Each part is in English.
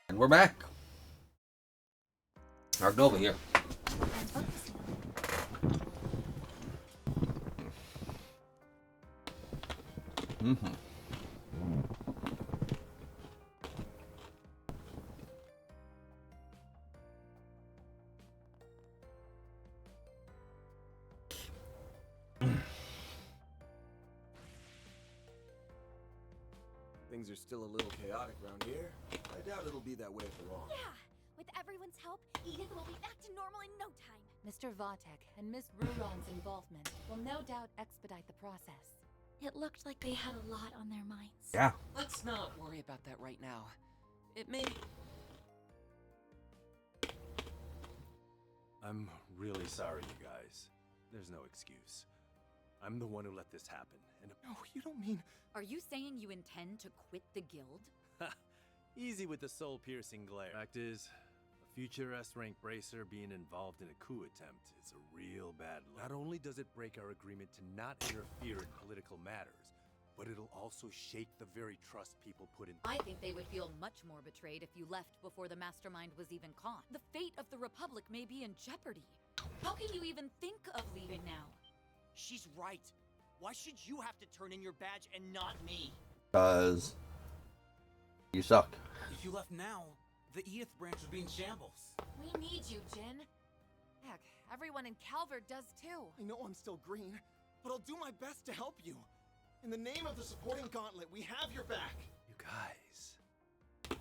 And we're back. Dark Nova here. Mm-hmm. Things are still a little chaotic around here. I doubt it'll be that way for long. Yeah! With everyone's help, Edith will be back to normal in no time. Mr. Vatek and Miss Ruron's involvement will no doubt expedite the process. It looked like they had a lot on their minds. Yeah. Let's not worry about that right now. It may... I'm really sorry, you guys. There's no excuse. I'm the one who let this happen, and... No, you don't mean... Are you saying you intend to quit the guild? Easy with the soul-piercing glare. Fact is, a future S-rank bracer being involved in a coup attempt is a real bad look. Not only does it break our agreement to not interfere in political matters, but it'll also shake the very trust people put in... I think they would feel much more betrayed if you left before the mastermind was even caught. The fate of the Republic may be in jeopardy. How can you even think of leaving now? She's right. Why should you have to turn in your badge and not me? Because you suck. If you left now, the Edith branch would be in shambles. We need you, Jin. Heck, everyone in Calvert does too. I know I'm still green, but I'll do my best to help you. In the name of the supporting gauntlet, we have your back. You guys...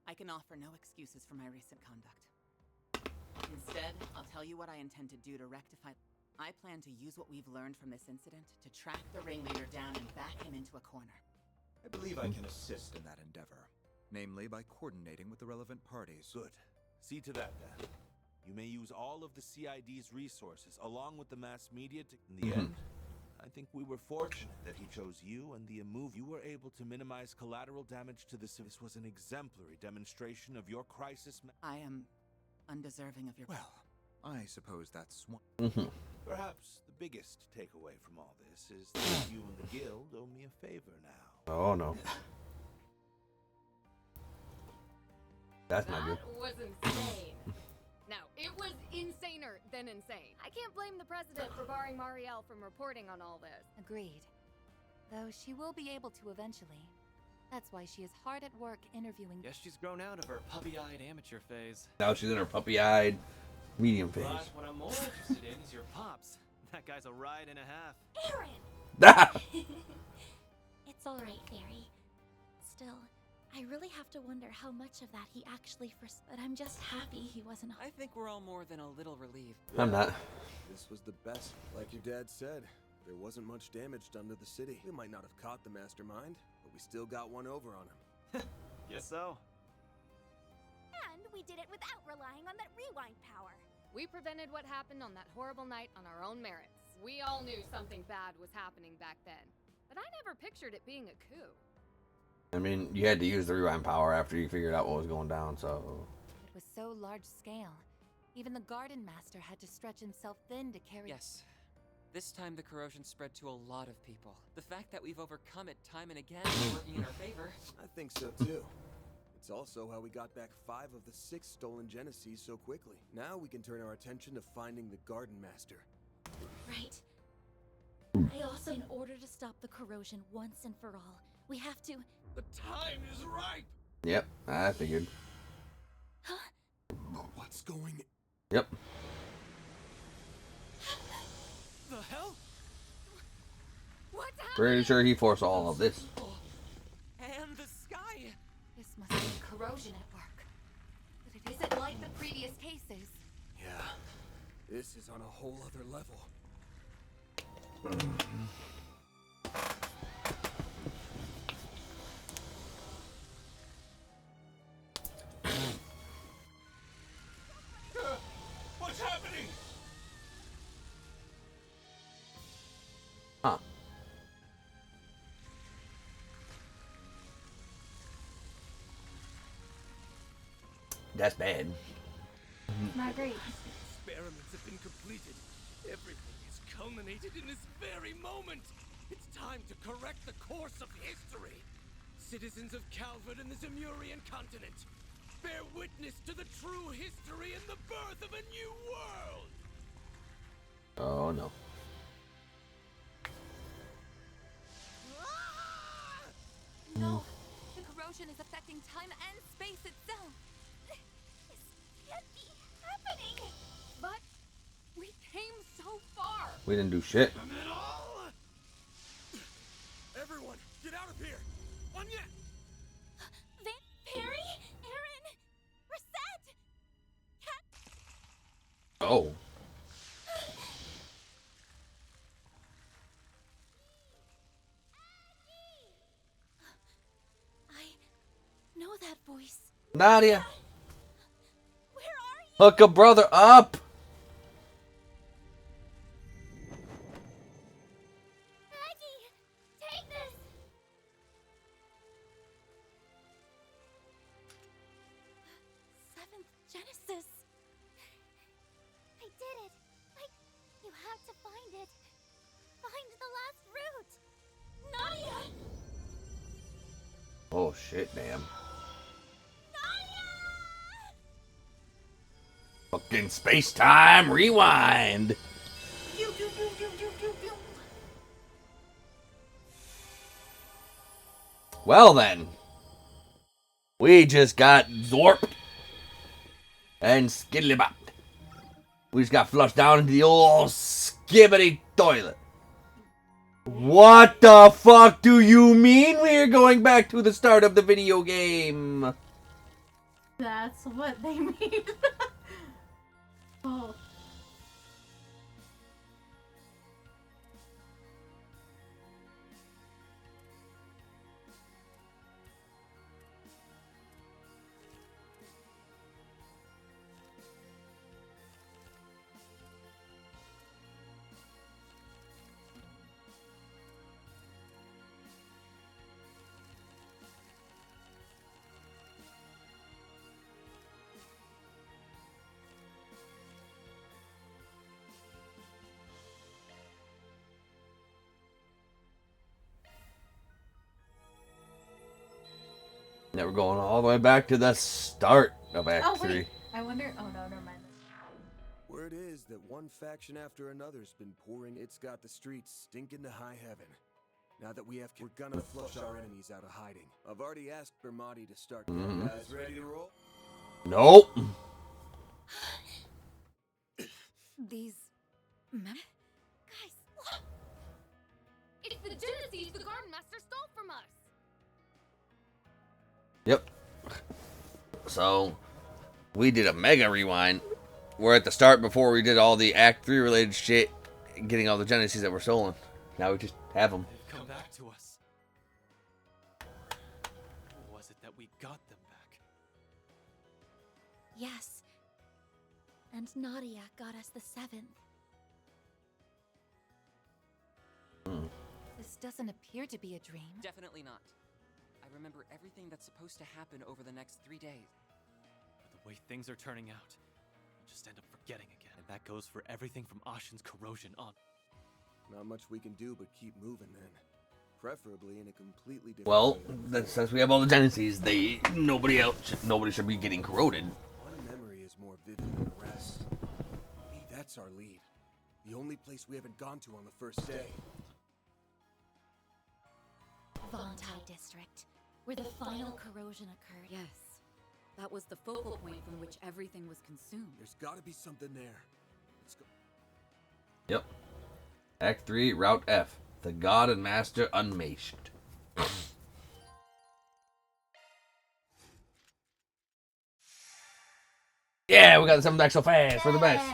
I can offer no excuses for my recent conduct. Instead, I'll tell you what I intend to do to rectify... I plan to use what we've learned from this incident to track the ringleader down and back him into a corner. I believe I can assist in that endeavor, namely by coordinating with the relevant parties. Good. See to that, then. You may use all of the CID's resources, along with the mass media to... In the end, I think we were fortunate that he chose you and the move. You were able to minimize collateral damage to the civil. This was an exemplary demonstration of your crisis... I am undeserving of your... Well, I suppose that's one... Perhaps the biggest takeaway from all this is that you and the guild owe me a favor now. Oh no. That's not good. That was insane. Now, it was insaner than insane. I can't blame the president for barring Marielle from reporting on all this. Agreed. Though she will be able to eventually. That's why she is hard at work interviewing... Guess she's grown out of her puppy-eyed amateur phase. Now she's in her puppy-eyed medium phase. But what I'm more interested in is your pops. That guy's a ride and a half. Aaron! It's alright, Fairy. Still, I really have to wonder how much of that he actually first... But I'm just happy he wasn't... I think we're all more than a little relieved. I'm not. This was the best. Like your dad said, there wasn't much damage done to the city. We might not have caught the mastermind, but we still got one over on him. Guess so. And we did it without relying on that rewind power. We prevented what happened on that horrible night on our own merits. We all knew something bad was happening back then, but I never pictured it being a coup. I mean, you had to use the rewind power after you figured out what was going down, so... It was so large scale. Even the Garden Master had to stretch himself thin to carry... Yes. This time the corrosion spread to a lot of people. The fact that we've overcome it time and again is working in our favor. I think so too. It's also how we got back 5 of the 6 stolen Genesees so quickly. Now we can turn our attention to finding the Garden Master. Right. I also, in order to stop the corrosion once and for all, we have to... The time is ripe! Yep, I figured. Huh? What's going... Yep. The hell? What's happening? Pretty sure he forced all of this. And the sky! This must be corrosion at work. But it isn't like the previous cases. Yeah. This is on a whole other level. What's happening? Huh. That's bad. Marguerite. Experiments have been completed. Everything is culminated in this very moment. It's time to correct the course of history. Citizens of Calvert and the Zemurian continent, bear witness to the true history and the birth of a new world! Oh no. No, the corrosion is affecting time and space itself. This can't be happening. But we came so far. We didn't do shit. Everyone, get out of here! Anya! Perry? Aaron? Reset! Oh. I know that voice. Nadia, Where are you? hook a brother up. Maggie, take this. Seventh Genesis. I did it. You have to find it. Find the last root. Nadia! Oh shit, damn. Fucking space-time rewind. Well then, we just got zorped and skiddly-bopped. We just got flushed down into the old skibbity toilet. What the fuck do you mean we're going back to the start of the video game? That's what they mean. Oh. Now we're going all the way back to the start of Act Oh 3. wait, I wonder. Oh no, never mind. Word is that one faction after another's been pouring. It's got the streets stinking to high heaven. Now that we're gonna flush our enemies out of hiding. I've already asked Bermati to start. Guys ready to roll? Nope. These Guys, look. It's the Genesis the Garden Master stole from us. Yep. So, we did a mega rewind. We're at the start before we did all the Act 3 related shit, getting all the Genesis that were stolen. Now we just have them. They've come back to us. Or was it that we got them back? Yes. And Nadia got us the seventh. This doesn't appear to be a dream. Definitely not. I remember everything that's supposed to happen over the next 3 days. But the way things are turning out, we'll just end up forgetting again. And that goes for everything from Ashen's corrosion on. Not much we can do but keep moving then. Preferably in a completely different Well, way. since we have all the Genesis, nobody should be getting corroded. One memory is more vivid than the rest. Hey, that's our lead. The only place we haven't gone to on the first day. Vontai District, where the final corrosion occurred. Yes. That was the focal point from which everything was consumed. There's gotta be something there. Let's go. Yep. Act 3, Route F. The God and Master Unmasked. Yeah, we got the 7th back so fast. We're the best.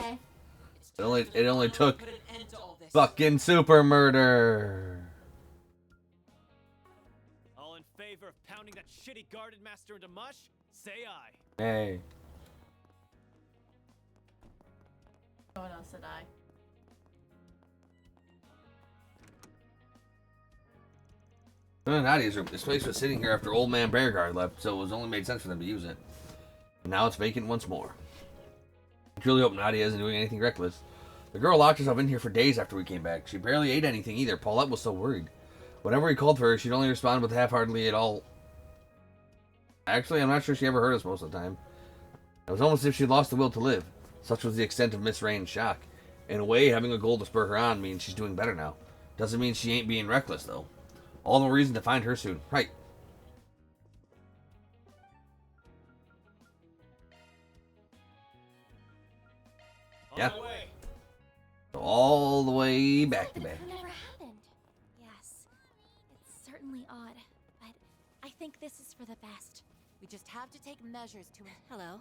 It only took Put an end to all this. fucking super murder. All in favor of pounding that shitty Garden Master into mush? Say aye. Hey. No one else said I. Nadia's room. This place was sitting here after Old Man Bearguard left, so it was only made sense for them to use it. And now it's vacant once more. I truly hope Nadia isn't doing anything reckless. The girl locked herself in here for days after we came back. She barely ate anything either. Paulette was so worried. Whenever we called for her, she'd only respond with half-heartedly at all. Actually, I'm not sure she ever heard us most of the time. It was almost as if she lost the will to live. Such was the extent of Miss Rain's shock. In a way, having a goal to spur her on means she's doing better now. Doesn't mean she ain't being reckless, though. All the reason to find her soon. Right. Yeah. All the way back to back. It never happened. Yes, it's certainly odd, but I think this is for the best. We just have to take measures to it. Hello.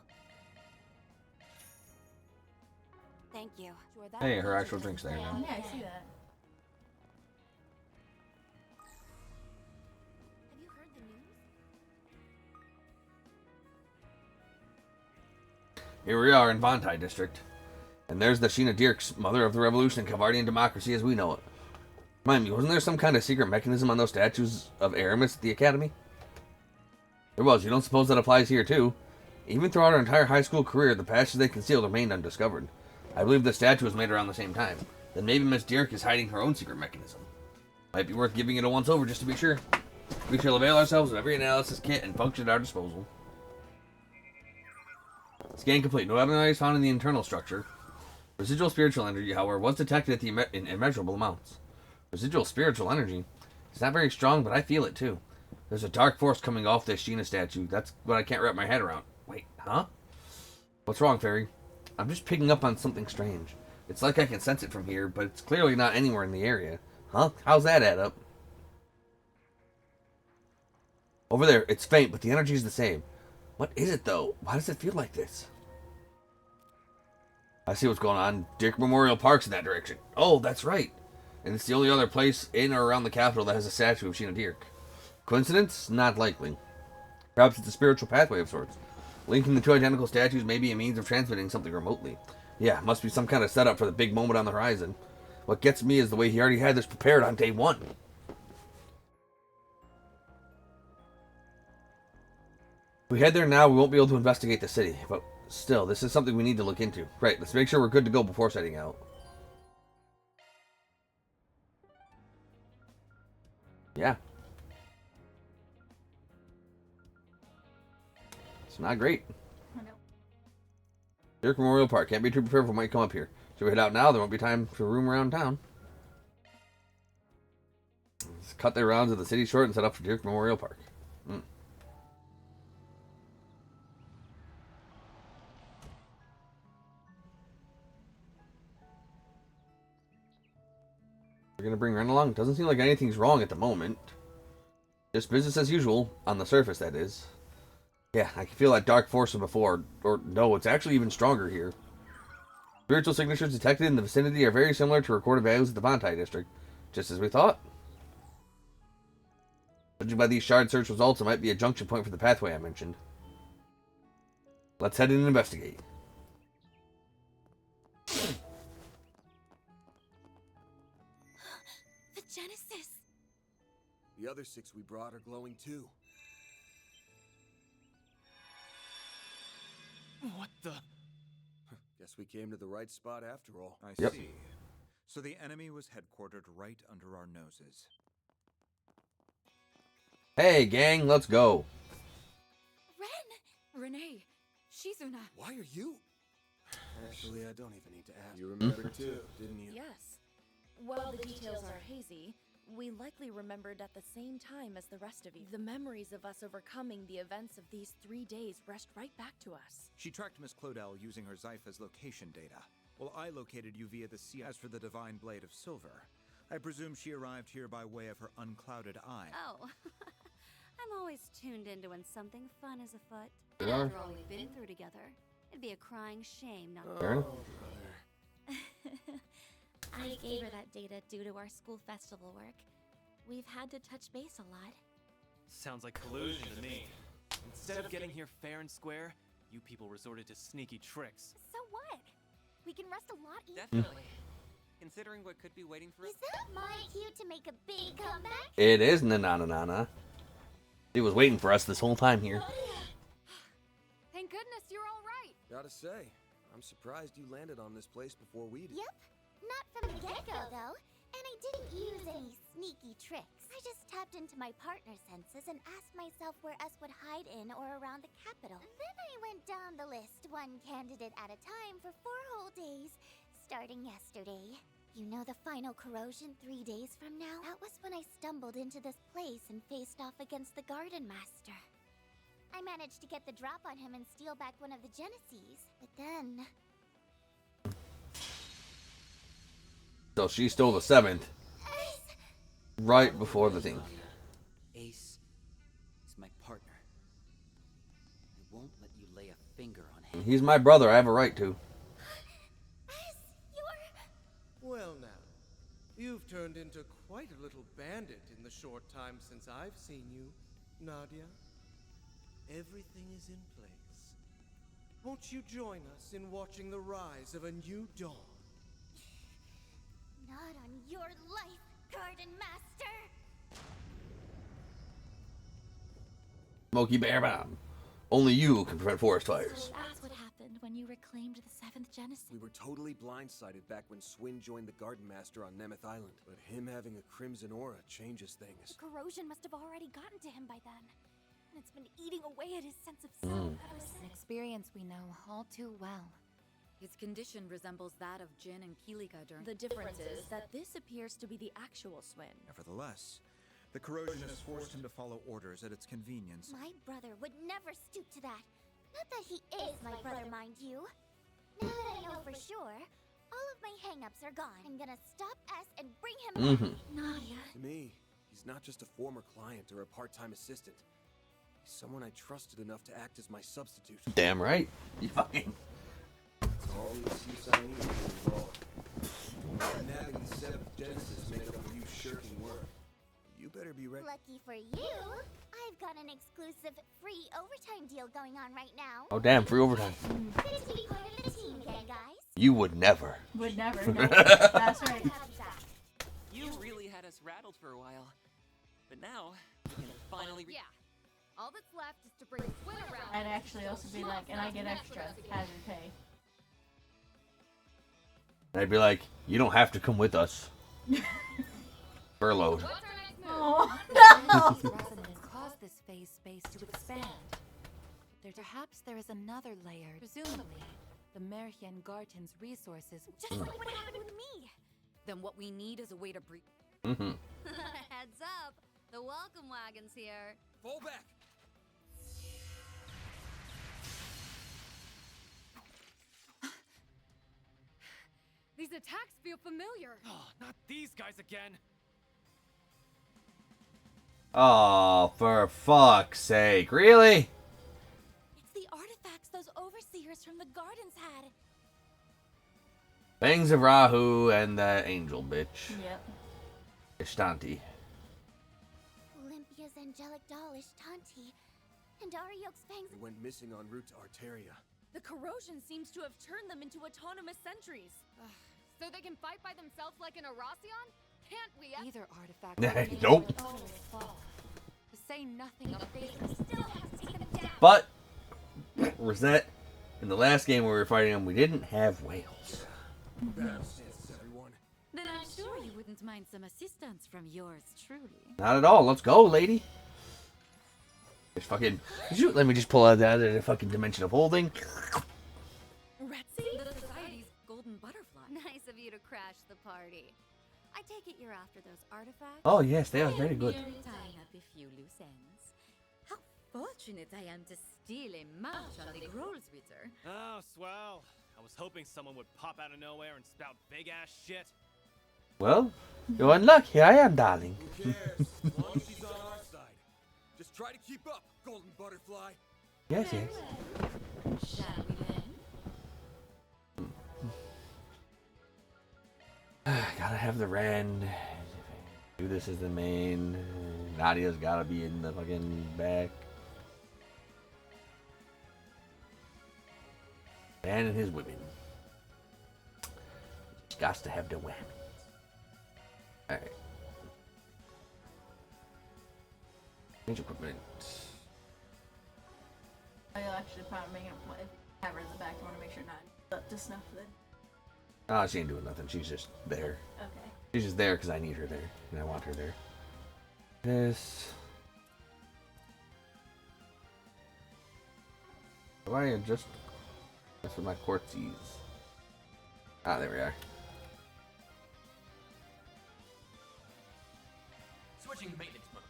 Thank you. Sure, that Hey, her actual drink's there now. Yeah, I see that. Have you heard the news? Here we are in Vontai District. And there's the Sheena Dirks, mother of the revolution and Kavardian democracy as we know it. Remind me, wasn't there some kind of secret mechanism on those statues of Aramis at the Academy? There was. You don't suppose that applies here, too? Even throughout our entire high school career, the passages they concealed remained undiscovered. I believe the statue was made around the same time. Then maybe Miss Dirk is hiding her own secret mechanism. Might be worth giving it a once-over just to be sure. We shall avail ourselves of every analysis kit and function at our disposal. Scan complete. No anomalies found in the internal structure. Residual spiritual energy, however, was detected at in immeasurable amounts. Residual spiritual energy? It's not very strong, but I feel it too. There's a dark force coming off this Sheena statue. That's what I can't wrap my head around. Wait, huh? What's wrong, Fairy? I'm just picking up on something strange. It's like I can sense it from here, but it's clearly not anywhere in the area. Huh? How's that add up? Over there, it's faint, but the energy's the same. What is it, though? Why does it feel like this? I see what's going on. Dirk Memorial Park's in that direction. Oh, that's right. And it's the only other place in or around the capital that has a statue of Sheena Dirk. Coincidence? Not likely. Perhaps it's a spiritual pathway of sorts. Linking the two identical statues may be a means of transmitting something remotely. Yeah, must be some kind of setup for the big moment on the horizon. What gets me is the way he already had this prepared on day one. If we head there now, we won't be able to investigate the city, but still, this is something we need to look into. Right, let's make sure we're good to go before setting out. Yeah. It's not great. Dirk Memorial Park. Can't be too prepared for what might come up here. Should we head out now? There won't be time to room around town. Let's cut their rounds at the city short and set up for Dirk Memorial Park. We're gonna bring Ren along. Doesn't seem like anything's wrong at the moment. Just business as usual, on the surface, that is. Yeah, I can feel that dark force from before. Or, no, it's actually even stronger here. Spiritual signatures detected in the vicinity are very similar to recorded values of the Vontai district. Just as we thought. Judging by these shard search results, it might be a junction point for the pathway I mentioned. Let's head in and investigate. The Genesis! The other 6 we brought are glowing too. What the? Guess we came to the right spot after all. I see. So the enemy was headquartered right under our noses. Hey, gang, let's go. Ren! Renee, Shizuna. Why are you? Actually, I don't even need to ask. You remembered too, didn't you? Yes. While the details are hazy, we likely remembered at the same time as the rest of you. The memories of us overcoming the events of these 3 days rushed right back to us. She tracked Miss Clodell using her Zypha's location data, while I located you via the sea. As for the Divine Blade of Silver, I presume she arrived here by way of her unclouded eye. Oh, I'm always tuned into when something fun is afoot. They And are. after all we've been through together, it'd be a crying shame not Fair enough. I gave her that data due to our school festival work. We've had to touch base a lot. Sounds like collusion to me. Instead of getting here fair and square, you people resorted to sneaky tricks. So what? We can rest a lot easier. Definitely. Considering what could be waiting for us. Is that my cue to make a big comeback? It is Nanana. It was waiting for us this whole time here. Thank goodness you're all right. Gotta say, I'm surprised you landed on this place before we did. Yep. Not from the get-go, though. And I didn't use any sneaky tricks. I just tapped into my partner senses and asked myself where us would hide in or around the capital. Then I went down the list, one candidate at a time for 4 whole days, starting yesterday. You know the final corrosion 3 days from now? That was when I stumbled into this place and faced off against the Garden Master. I managed to get the drop on him and steal back one of the Genesees, but then... So she stole the 7th. Right before the thing. Ace is my partner. I won't let you lay a finger on him. He's my brother. I have a right to. Well now, you've turned into quite a little bandit in the short time since I've seen you, Nadia. Everything is in place. Won't you join us in watching the rise of a new dawn? Not on your life, Garden Master! Smokey Bear Bomb. Only you can prevent forest fires. So that's what happened when you reclaimed the 7th Genesis. We were totally blindsided back when Swin joined the Garden Master on Nemeth Island. But him having a crimson aura changes things. The corrosion must have already gotten to him by then. And it's been eating away at his sense of self. That was an experience we know all too well. His condition resembles that of Jin and Kilika during... The difference is that this appears to be the actual Swin. Nevertheless, the corrosion has forced him to follow orders at its convenience. My brother would never stoop to that. Not that he is my brother, mind you. Now that I know for sure, all of my hang-ups are gone. I'm gonna stop S and bring him back. Nadia. To me, he's not just a former client or a part-time assistant. He's someone I trusted enough to act as my substitute. Damn right. You fucking... All the excuse I need to be involved. Nabbing the 7th Genesis made up for you shirking work. You better be ready. Lucky for you, I've got an exclusive free overtime deal going on right now. Oh damn, free overtime. Good to be part of the team again, guys. You would never. Would never. No. That's right. You really had us rattled for a while. But now, we can finally... Yeah. All that's left is to bring Swin around. I'd actually also be like, and I get extra hazard pay. I'd be like, you don't have to come with us. Furloughed. Oh, no! Resonance caused this phase space to expand. Perhaps there is another layer. Presumably, the Merhian Garten's resources. Just like what happened with me! Then what we need is a way to breathe. Heads up! The welcome wagon's here. Fall back! These attacks feel familiar. Oh, not these guys again. Oh, for fuck's sake. Really? It's the artifacts those overseers from the gardens had. Bangs of Rahu and the angel bitch. Yep. Ishtanti. Olympia's angelic doll Ishtanti, and Ariok's fangs. They went missing en route to Arteria. The corrosion seems to have turned them into autonomous sentries. So they can fight by themselves like an Arasion? Can't we? Either artifact. Nope. To say nothing of they still have to take them down. But, Rosette, in the last game we were fighting them, we didn't have whales. Then I'm sure you wouldn't mind some assistance from yours truly. Not at all. Let's go, lady. Just fucking... let me just pull out that of the fucking dimension of holding. Retsy? The Society's golden butterfly. Nice of you to crash the party. I take it you're after those artifacts? Oh, yes, they are very good. Tying up a few loose ends. How fortunate I am to steal a march on the Grolswitzer. Oh, swell. I was hoping someone would pop out of nowhere and spout big-ass shit. Well, you're unlucky. I am, darling. Who cares? As long as she's on our side. Just try to keep up, golden butterfly. Yes, yes. Shall we then? Gotta have the Ren. Do this as the main. Nadia's gotta be in the fucking back. Dan and his women. Gots to have the whammy. Alright. Change equipment. I'll actually probably make it camera in the back. I want to make sure not up to snuff then. Oh, she ain't doing nothing. She's just there. Okay. She's just there because I need her there. And I want her there. This... Do I adjust... That's with my quartzies. Ah, there we are. Switching maintenance mode.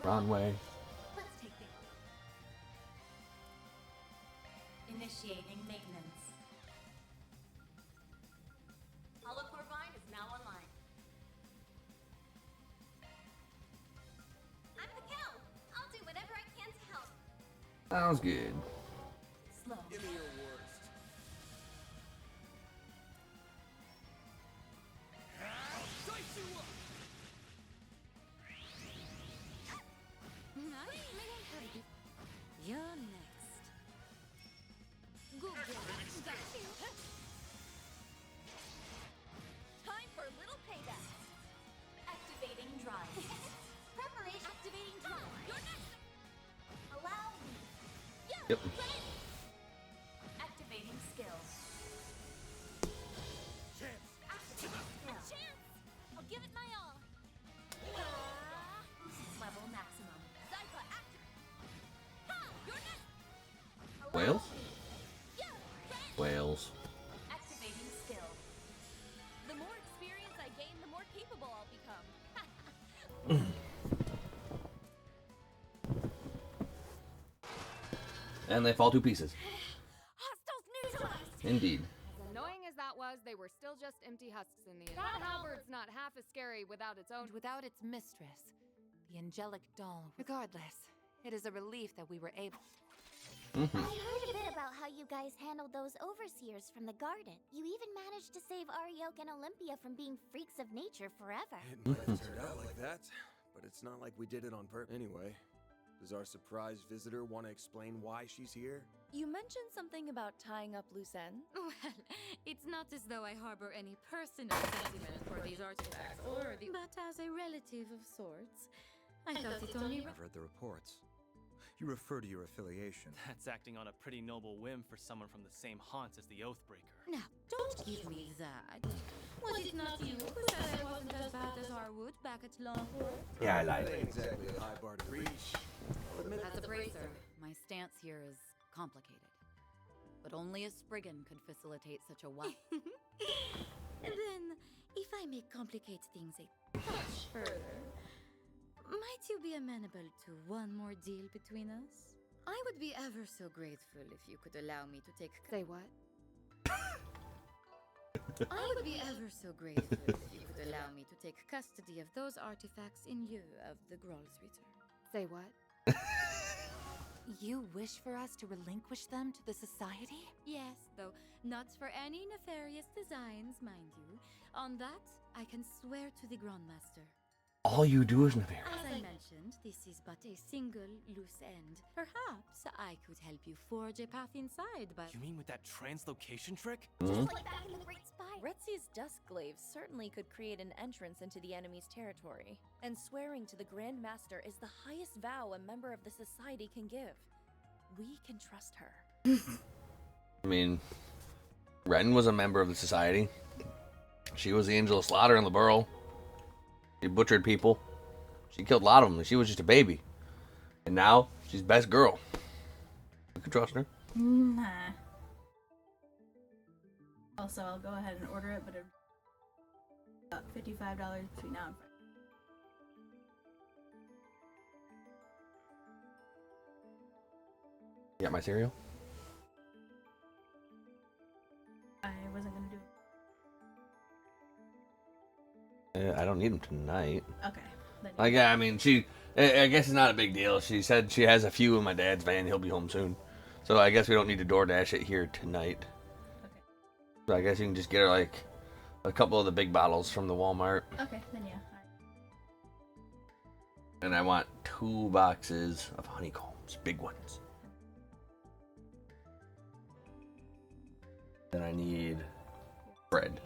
Wrong way. Let's take the initiating maintenance. Holocore Vine is now online. I'm the cow. I'll do whatever I can to help. Sounds good. Slow. Give me your worst. You're next. Go get it. Got you. Time for a little payback. Activating drive. Preparation. Activating drive. You're next. Allow me. Yep. Activating skill. Activating skill. Chance. I'll give it my all. Level maximum. Zypha active. Ha! You're next. Whales? Whales. Activating skill. The more experience I gain, the more capable I'll become. And they fall to pieces. Hostiles neutralized. Indeed. As annoying as that was, they were still just empty husks in the end. That halberd's not half as scary without its own. And without its mistress, the angelic doll. Regardless, it is a relief that we were able. I heard a bit about how you guys handled those overseers from the garden. You even managed to save Ariok and Olympia from being freaks of nature forever. It might have turned out like that, but it's not like we did it on purpose. Anyway, does our surprise visitor want to explain why she's here? You mentioned something about tying up loose ends. Well, it's not as though I harbor any personal sentiment for these artifacts or the... But as a relative of sorts, I thought it only... I've read the reports. You refer to your affiliation. That's acting on a pretty noble whim for someone from the same haunts as the Oathbreaker. Now, don't give me that. Was it not you who said I wasn't as bad as Arwood back at Longhorn? Yeah, I lied. Ain't exactly a high bar to reach. As a bracer, my stance here is complicated. But only a Spriggan could facilitate such a wild... Then, if I may complicate things a touch further, might you be amenable to one more deal between us? I would be ever so grateful if you could allow me to take... Say what? I would be ever so grateful if you could allow me to take custody of those artifacts in lieu of the Groll's return. Say what? You wish for us to relinquish them to the Society? Yes, though not for any nefarious designs, mind you. On that, I can swear to the Grandmaster. All you do is nefarious. As I mentioned, this is but a single loose end. Perhaps I could help you forge a path inside, but... You mean with that translocation trick? Just like back in the Great Spire. Retzi's Duskglaive certainly could create an entrance into the enemy's territory, and swearing to the Grand Master is the highest vow a member of the Society can give. We can trust her. I mean, Ren was a member of the Society. She was the Angel of Slaughter in the Burrow. She butchered people. She killed a lot of them, and she was just a baby. And now, she's best girl. We can trust her. Nah. Also, I'll go ahead and order it, but it's about $55 between now and Friday. You got my cereal? I wasn't gonna do I don't need them tonight. it. Okay. Then Like, yeah, I mean, I guess it's not a big deal. She said she has a few in my dad's van. He'll be home soon. So I guess we don't need to DoorDash it here tonight. Okay. So I guess you can just get her, like, a couple of the big bottles from the Walmart. Okay, then yeah. And I want 2 boxes of honeycombs. Big ones. Then I need bread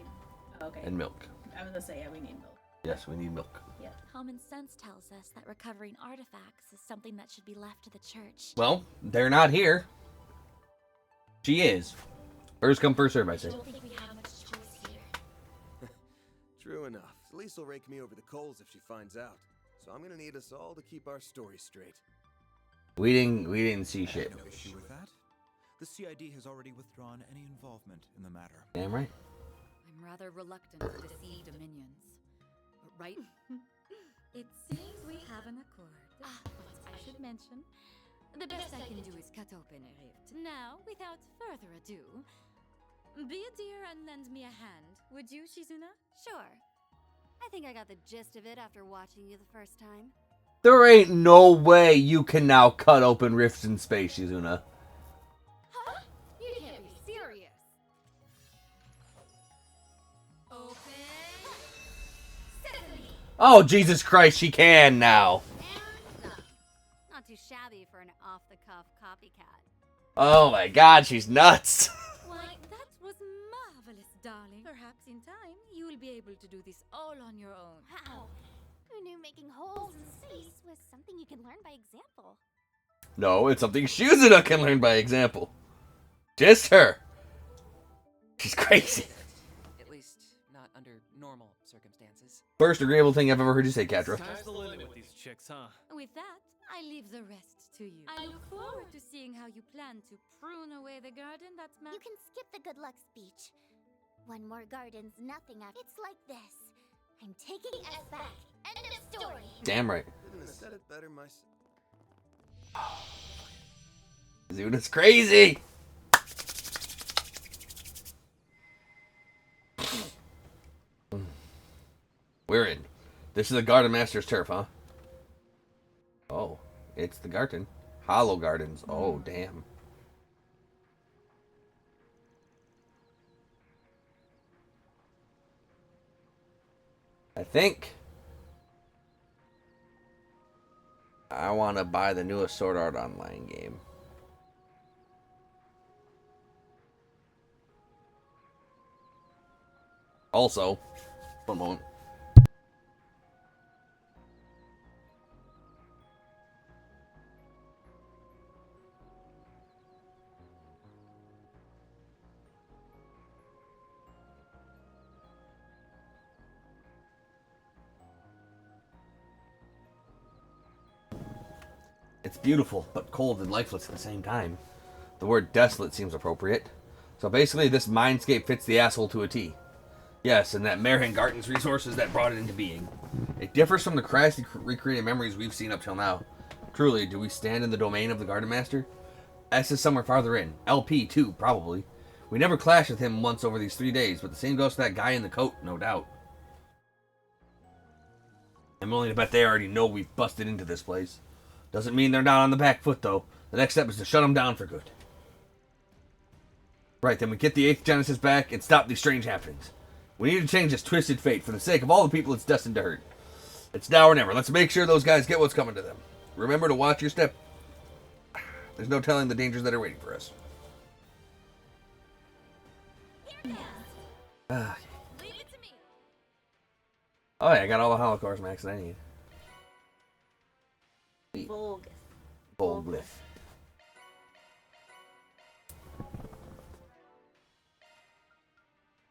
Okay. and milk. I was gonna say, yeah, we need milk. Yes, we need milk. Yeah. Common sense tells us that recovering artifacts is something that should be left to the church. Well, they're not here. She is. First come, first serve, I say. Don't think we have much choice here. True enough. Celeste will rake me over the coals if she finds out. So I'm gonna need us all to keep our story straight. We didn't see shit. No issue with that. The CID has already withdrawn any involvement in the matter. Damn right. I'm rather reluctant to deceive Dominions. But right? It seems we have an accord. But I should mention, the best I can do is cut open a rift. Now, without further ado, be a dear and lend me a hand, would you, Shizuna? Sure. I think I got the gist of it after watching you the first time. There ain't no way you can now cut open rifts in space, Shizuna. Huh? You can't be serious. Open. Sesame. Oh, Jesus Christ, she can now. Not too shabby for an off-the-cuff copycat. Oh my God, she's nuts. Why, that was marvelous, darling. Perhaps in time, you will be able to do this all on your own. Wow. Who knew making holes in space was something you can learn by example? No, it's something Shizuna can learn by example. Just her. She's crazy. At least, not under normal circumstances. First agreeable thing I've ever heard you say, Katra. Sky's the limit with these chicks, huh? With that, I leave the rest to you. I look forward to seeing how you plan to prune away the garden that's You can skip the good luck speech. One more garden's nothing after. It's like this. I'm taking us back. End of story. Damn right. Couldn't have said it better myself. Zuna's crazy. We're in. This is the Garden Master's turf, huh? Oh, it's the garden. Hollow Gardens. Oh, damn. I think I want to buy the newest Sword Art Online game. Also, one moment. It's beautiful, but cold and lifeless at the same time. The word desolate seems appropriate. So basically, this mindscape fits the asshole to a T. Yes, and that Merhengarten's resources that brought it into being. It differs from the crashly recreated memories we've seen up till now. Truly, do we stand in the domain of the Garden Master? S is somewhere farther in. LP, too, probably. We never clashed with him once over these 3 days, but the same goes for that guy in the coat, no doubt. I'm willing to bet they already know we've busted into this place. Doesn't mean they're not on the back foot, though. The next step is to shut them down for good. Right, then we get the 8th Genesis back and stop these strange happenings. We need to change this twisted fate for the sake of all the people it's destined to hurt. It's now or never. Let's make sure those guys get what's coming to them. Remember to watch your step. There's no telling the dangers that are waiting for us. Leave it to me. Oh yeah, I got all the Holocaust max that I need. Volglyph.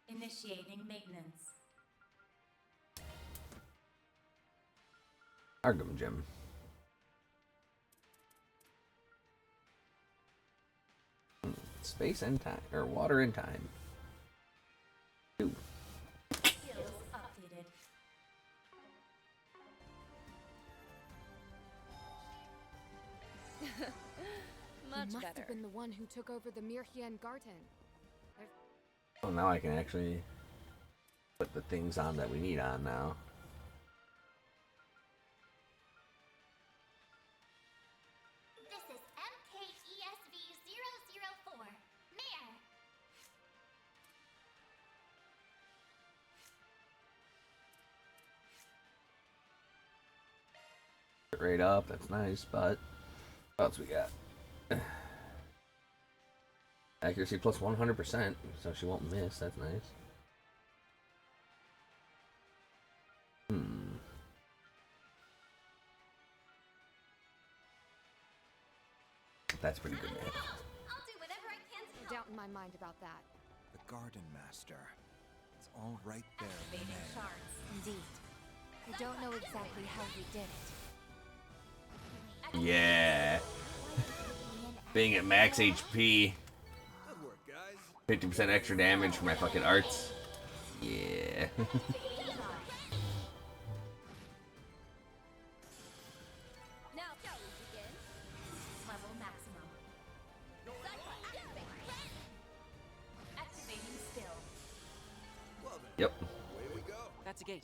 Initiating maintenance. Argum Gem. Space and time, or water and time. Ooh. Skills updated. Much must have been the one who took over the Mirhian Garden. Oh, now I can actually put the things on that we need on now. This is MKESV-004. Mayor. Right up, that's nice, but what else we got? Accuracy plus 100%, so she won't miss, that's nice. That's pretty good, man. I'll do whatever I can to help. doubt in my mind about that. The Garden Master. It's all right there in the name. Indeed. I don't know exactly how he did it. Yeah. Being at max HP. 50% extra damage for my fucking arts. Yeah. Now shall we begin? Level maximum. Activating skill. Yep. That's a gate.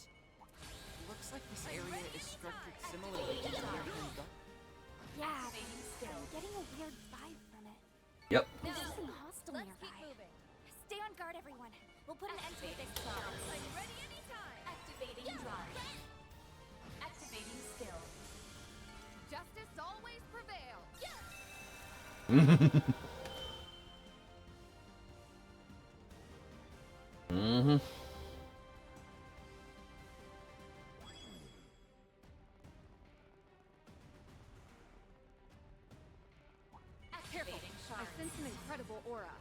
Looks like this area is structured similarly to the American Garden. Yeah, I'm getting a weird vibe from it. Yep. There's something hostile nearby. Stay on guard, everyone. We'll put an end to this. I'm ready anytime. Activating drive. Activating skill. Justice always prevails. Mm-hmm. Careful. I sense an incredible aura.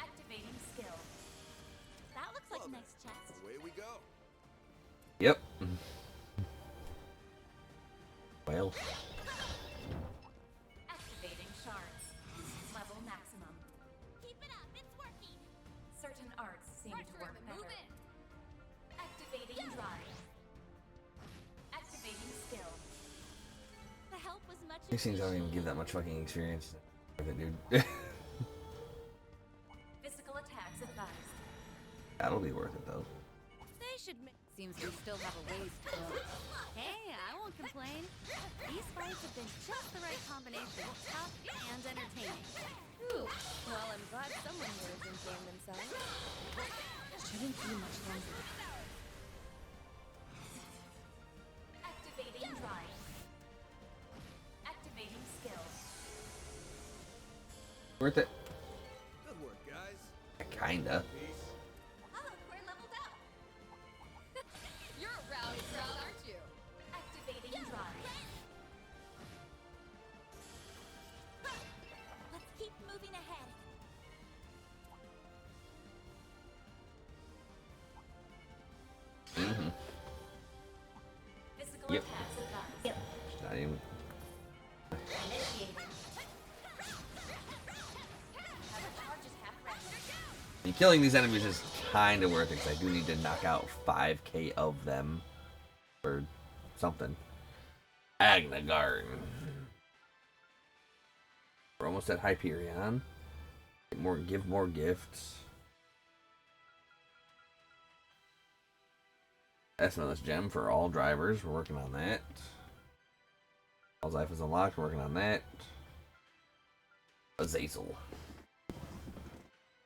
Activating skill. That looks like next chest. Away we go. Yep. Well. Activating shards. Level maximum. Keep it up, it's working. Certain arts seem to work better. Activating drive. Activating skill. The help was much These things don't even give that much fucking experience. With it, dude. Physical attacks advised. That'll be worth it though. They should Seems we still have a ways to go. Hey, I won't complain. These fights have been just the right combination of tough and entertaining. Ooh, well, I'm glad someone here is enjoying themselves. Shouldn't be much longer. Activating drive. Activating skill. Worth it. Good work, guys. Kinda. Oh, we're leveled up. You're a rowdy crowd, aren't you? Activating drive. Let's keep moving ahead. Mm-hmm. Physical Yep. attacks advised. Not even. Initiating. Have charges half ready. Killing these enemies is kinda worth it because I do need to knock out 5k of them. Or something. Agnagarn. We're almost at Hyperion. Give more gifts. SNLS gem for all drivers. We're working on that. All life is unlocked. We're working on that. Azazel.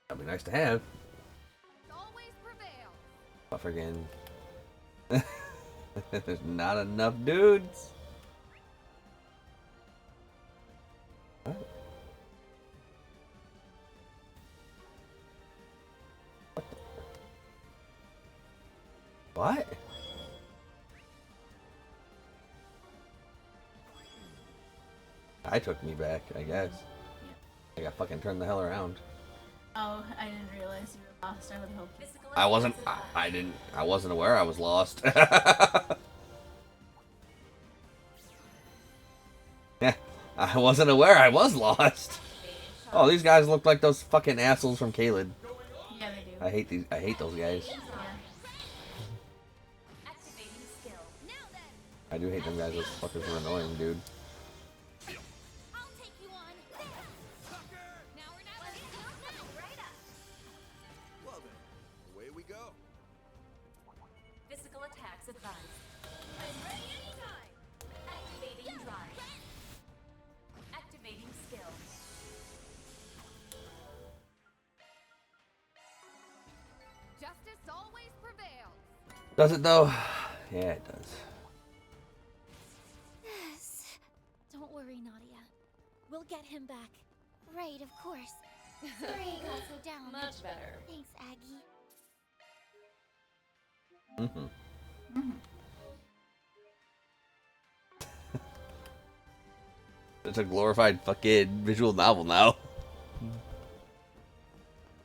That'd be nice to have. Always prevail. Buff again. There's not enough dudes. What? What? I took me back, I guess. I got fucking turned the hell around. Oh, I didn't realize you were lost. I would hope. I wasn't aware I was lost. Yeah, I wasn't aware I was lost. Oh, these guys look like those fucking assholes from Caelid. Yeah, they do. I hate those guys. Activating skill. I do hate them guys. Those fuckers are annoying, dude. I'll take you on. Now we're not right up. Well then, away we go. Physical attacks advised. I'm ready anytime. Activating drive. Activating skill. Justice always prevails. Does it though? Yeah, it does. Yes. Don't worry, Nadia. We'll get him back. Right, of course. Sorry I got so down. Much better. Thanks, Aggie. It's a glorified fucking visual novel now.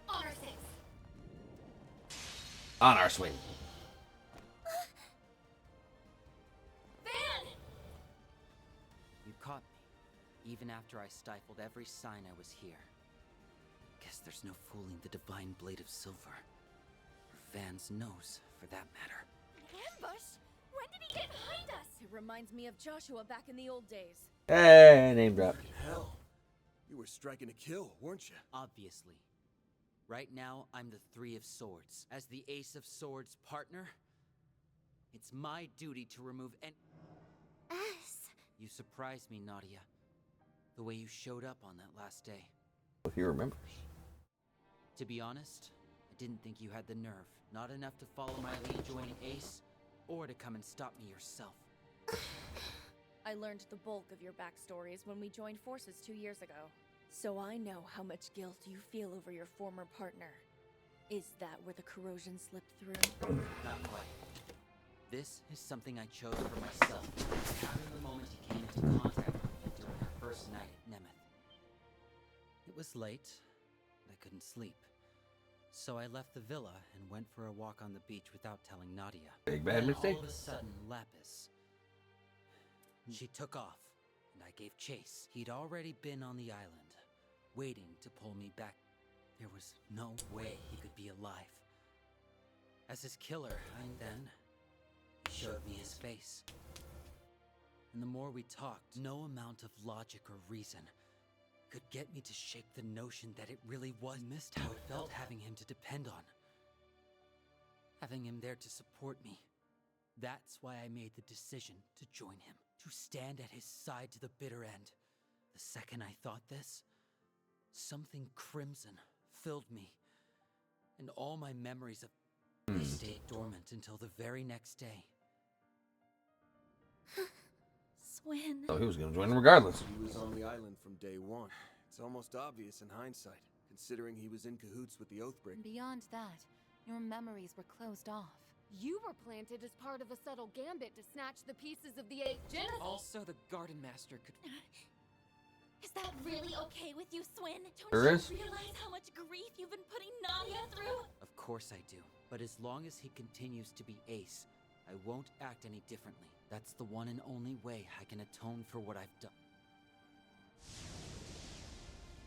Honor 6. On our swing. Van! You caught me, even after I stifled every sign I was here. Guess there's no fooling the divine blade of silver. Or Van's nose, for that matter. Ambush? When did he get behind us? It reminds me of Joshua back in the old days. Hey, name drop. Hell, you were striking a kill, weren't you? Obviously. Right now, I'm the Three of Swords. As the Ace of Swords partner, it's my duty to remove any— Us? You surprised me, Nadia. The way you showed up on that last day. If he remembers. To be honest, I didn't think you had the nerve. Not enough to follow my lead joining Ace, or to come and stop me yourself. I learned the bulk of your backstories when we joined forces 2 years ago. So I know how much guilt you feel over your former partner. Is that where the corrosion slipped through? Not quite. This is something I chose for myself, having the moment he came into contact with me during our first night at Nemeth. It was late, and I couldn't sleep. So I left the villa and went for a walk on the beach without telling Nadia. Big bad Then mistake. all of a sudden, Lapis. She took off, and I gave chase. He'd already been on the island, waiting to pull me back. There was no way he could be alive. As his killer, then he showed me his face. And the more we talked, no amount of logic or reason could get me to shake the notion that it really was. Missed how it felt having him to depend on. Having him there to support me. That's why I made the decision to join him. To stand at his side to the bitter end. The second I thought this, something crimson filled me. And all my memories of they stayed dormant until the very next day. Swin. So he was gonna join him regardless. He was on the island from day one. It's almost obvious in hindsight, considering he was in cahoots with the Oathbreaker. Beyond that, your memories were closed off. You were planted as part of a subtle gambit to snatch the pieces of the 8th Genesis. Also, the Garden Master could. Is that really okay with you, Swin? Sure Don't is. you realize how much grief you've been putting Nadia through? Of course I do. But as long as he continues to be Ace, I won't act any differently. That's the one and only way I can atone for what I've done.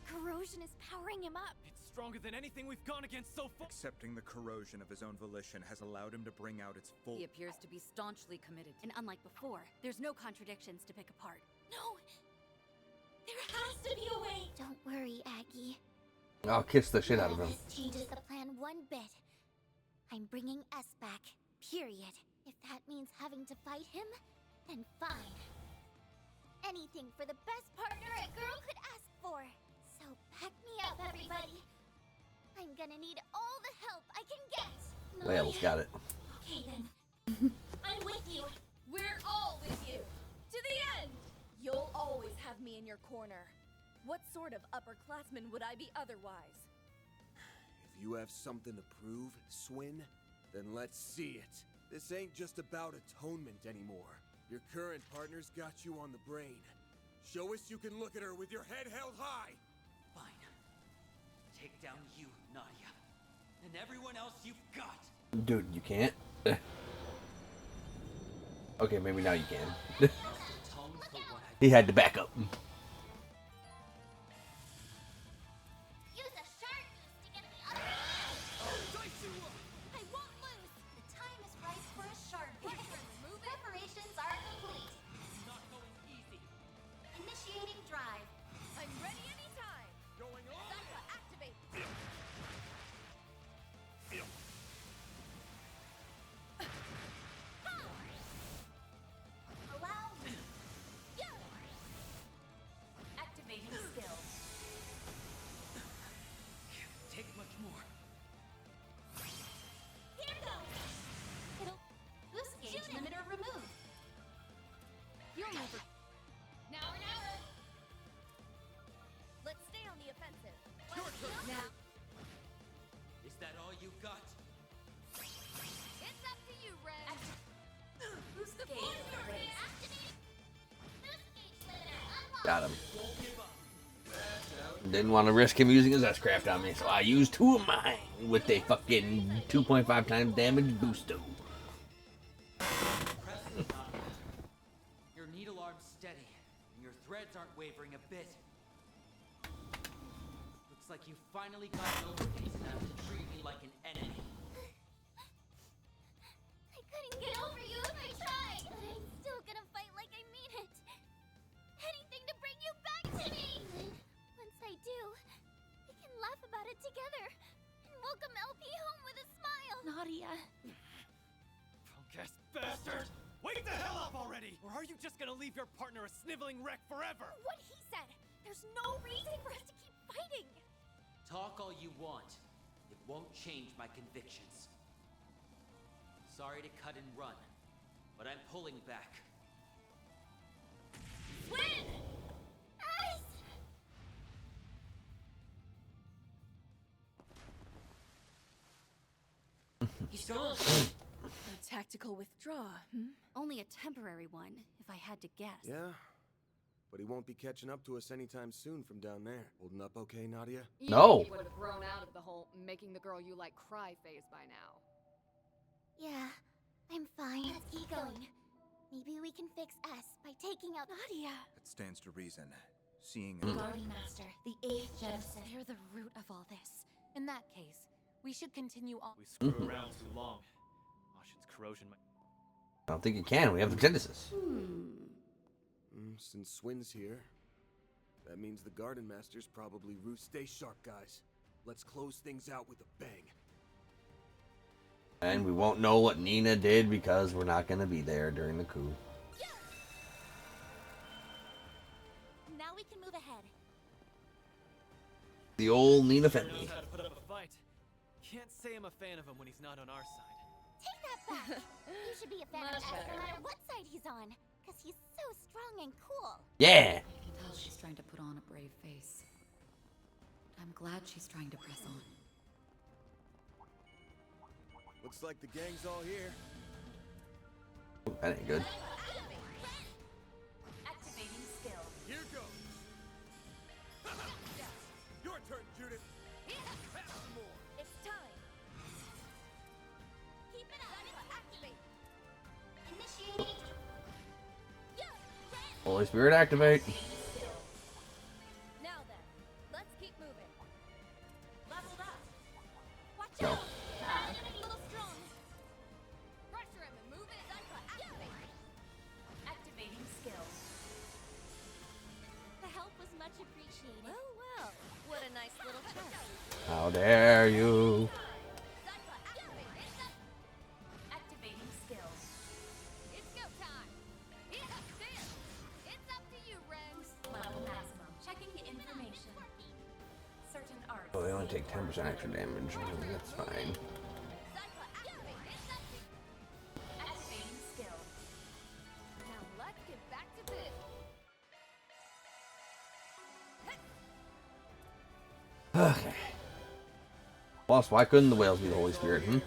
Corrosion is powering him up. It's stronger than anything we've gone against so far. Accepting the corrosion of his own volition has allowed him to bring out its full— He appears to be staunchly committed. And unlike before, there's no contradictions to pick apart. No! There has to be a way! Don't worry, Aggie. I'll kiss the shit out of him. This changes the plan one bit. I'm bringing us back. Period. If that means having to fight him, then fine. Anything for the best partner a girl could ask for. So pack me up, everybody. I'm gonna need all the help I can get. Wales got it. Okay then. I'm with you. We're all with you. To the end. You'll always have me in your corner. What sort of upperclassman would I be otherwise? If you have something to prove, Swin, then let's see it. This ain't just about atonement anymore. Your current partner's got you on the brain. Show us you can look at her with your head held high. Fine. Take down you, Nadia. And everyone else you've got. Dude, you can't. Okay, maybe now you can. He had to back up. Use a shark goose to get the other. I won't lose. The time is right for a shark goose. Preparations are complete. Not going easy. Initiating drive. I'm ready anytime. Going on. Zakka, activate. Allow me. Activating skill. Can't take much more. Here goes. It'll boost gauge limiter removed. You'll never. Now or never. Let's stay on the offensive. Now. Is that all you got? It's up to you, Red. Boost gauge limiter. Activating. Boost gauge limiter unlocked. Got him. Didn't want to risk him using his S-Craft on me, so I used 2 of mine with a fucking 2.5 times damage booster. Your needle arm's steady, and your threads aren't wavering a bit. Looks like you finally got over things enough to treat me like an enemy. I couldn't get over you if I tried, but I'm still gonna fight like I mean it. Anything to bring you back to me. Once I do, we can laugh about it together and welcome LP home with a smile. Nadia. Punk-ass bastard! Wake the hell up already! Or are you just gonna leave your partner a sniveling wreck forever? What he said. There's no reason for us to keep fighting. Talk all you want. It won't change my convictions. Sorry to cut and run, but I'm pulling back. Win! Ice! He's strong. A tactical withdraw, Only a temporary one, if I had to guess. Yeah, but he won't be catching up to us anytime soon from down there. Holding up okay, Nadia? No. He would have grown out of the whole making the girl you like cry phase by now. Yeah, I'm fine. Let's keep going. Maybe we can fix S by taking out Nadia. It stands to reason. Seeing the it. Guardian Master, the 8th Genesis. They're the root of all this. In that case, we should continue on. We screw around too long. Ashen's corrosion might... I don't think you can. We have the Genesis. Since Swin's here, that means the Garden Master's probably Root. Stay sharp, guys. Let's close things out with a bang. And we won't know what Nina did because we're not going to be there during the coup. Now we can move ahead. The old Nina Fenley. Knows how to put up a fight. Can't say I'm a fan of him when he's not on our side. Take that back. You should be a fan of S no matter what side he's on. Because he's so strong and cool. Yeah. I can tell she's trying to put on a brave face. I'm glad she's trying to press on. Looks like the gang's all here. That ain't good. Activating skill. Here goes. Your turn, Judith. Pass some more. It's time. Keep it up. Activate. Initiating. Holy Spirit activate. Now then, let's keep moving. Leveled up. Watch No. out. A little strong. Pressure him and move it. Activate. Activating skill. The help was much appreciated. Well, well. What a nice little test. How dare you? Activating skill. It's go time. It's up to you, Rems. Level maximum. Checking information. Certain arts. Oh, they only take 10% extra damage. That's fine. Activating skill. Now let's get back to this. Okay. Boss, why couldn't the whales be the Holy Spirit? Level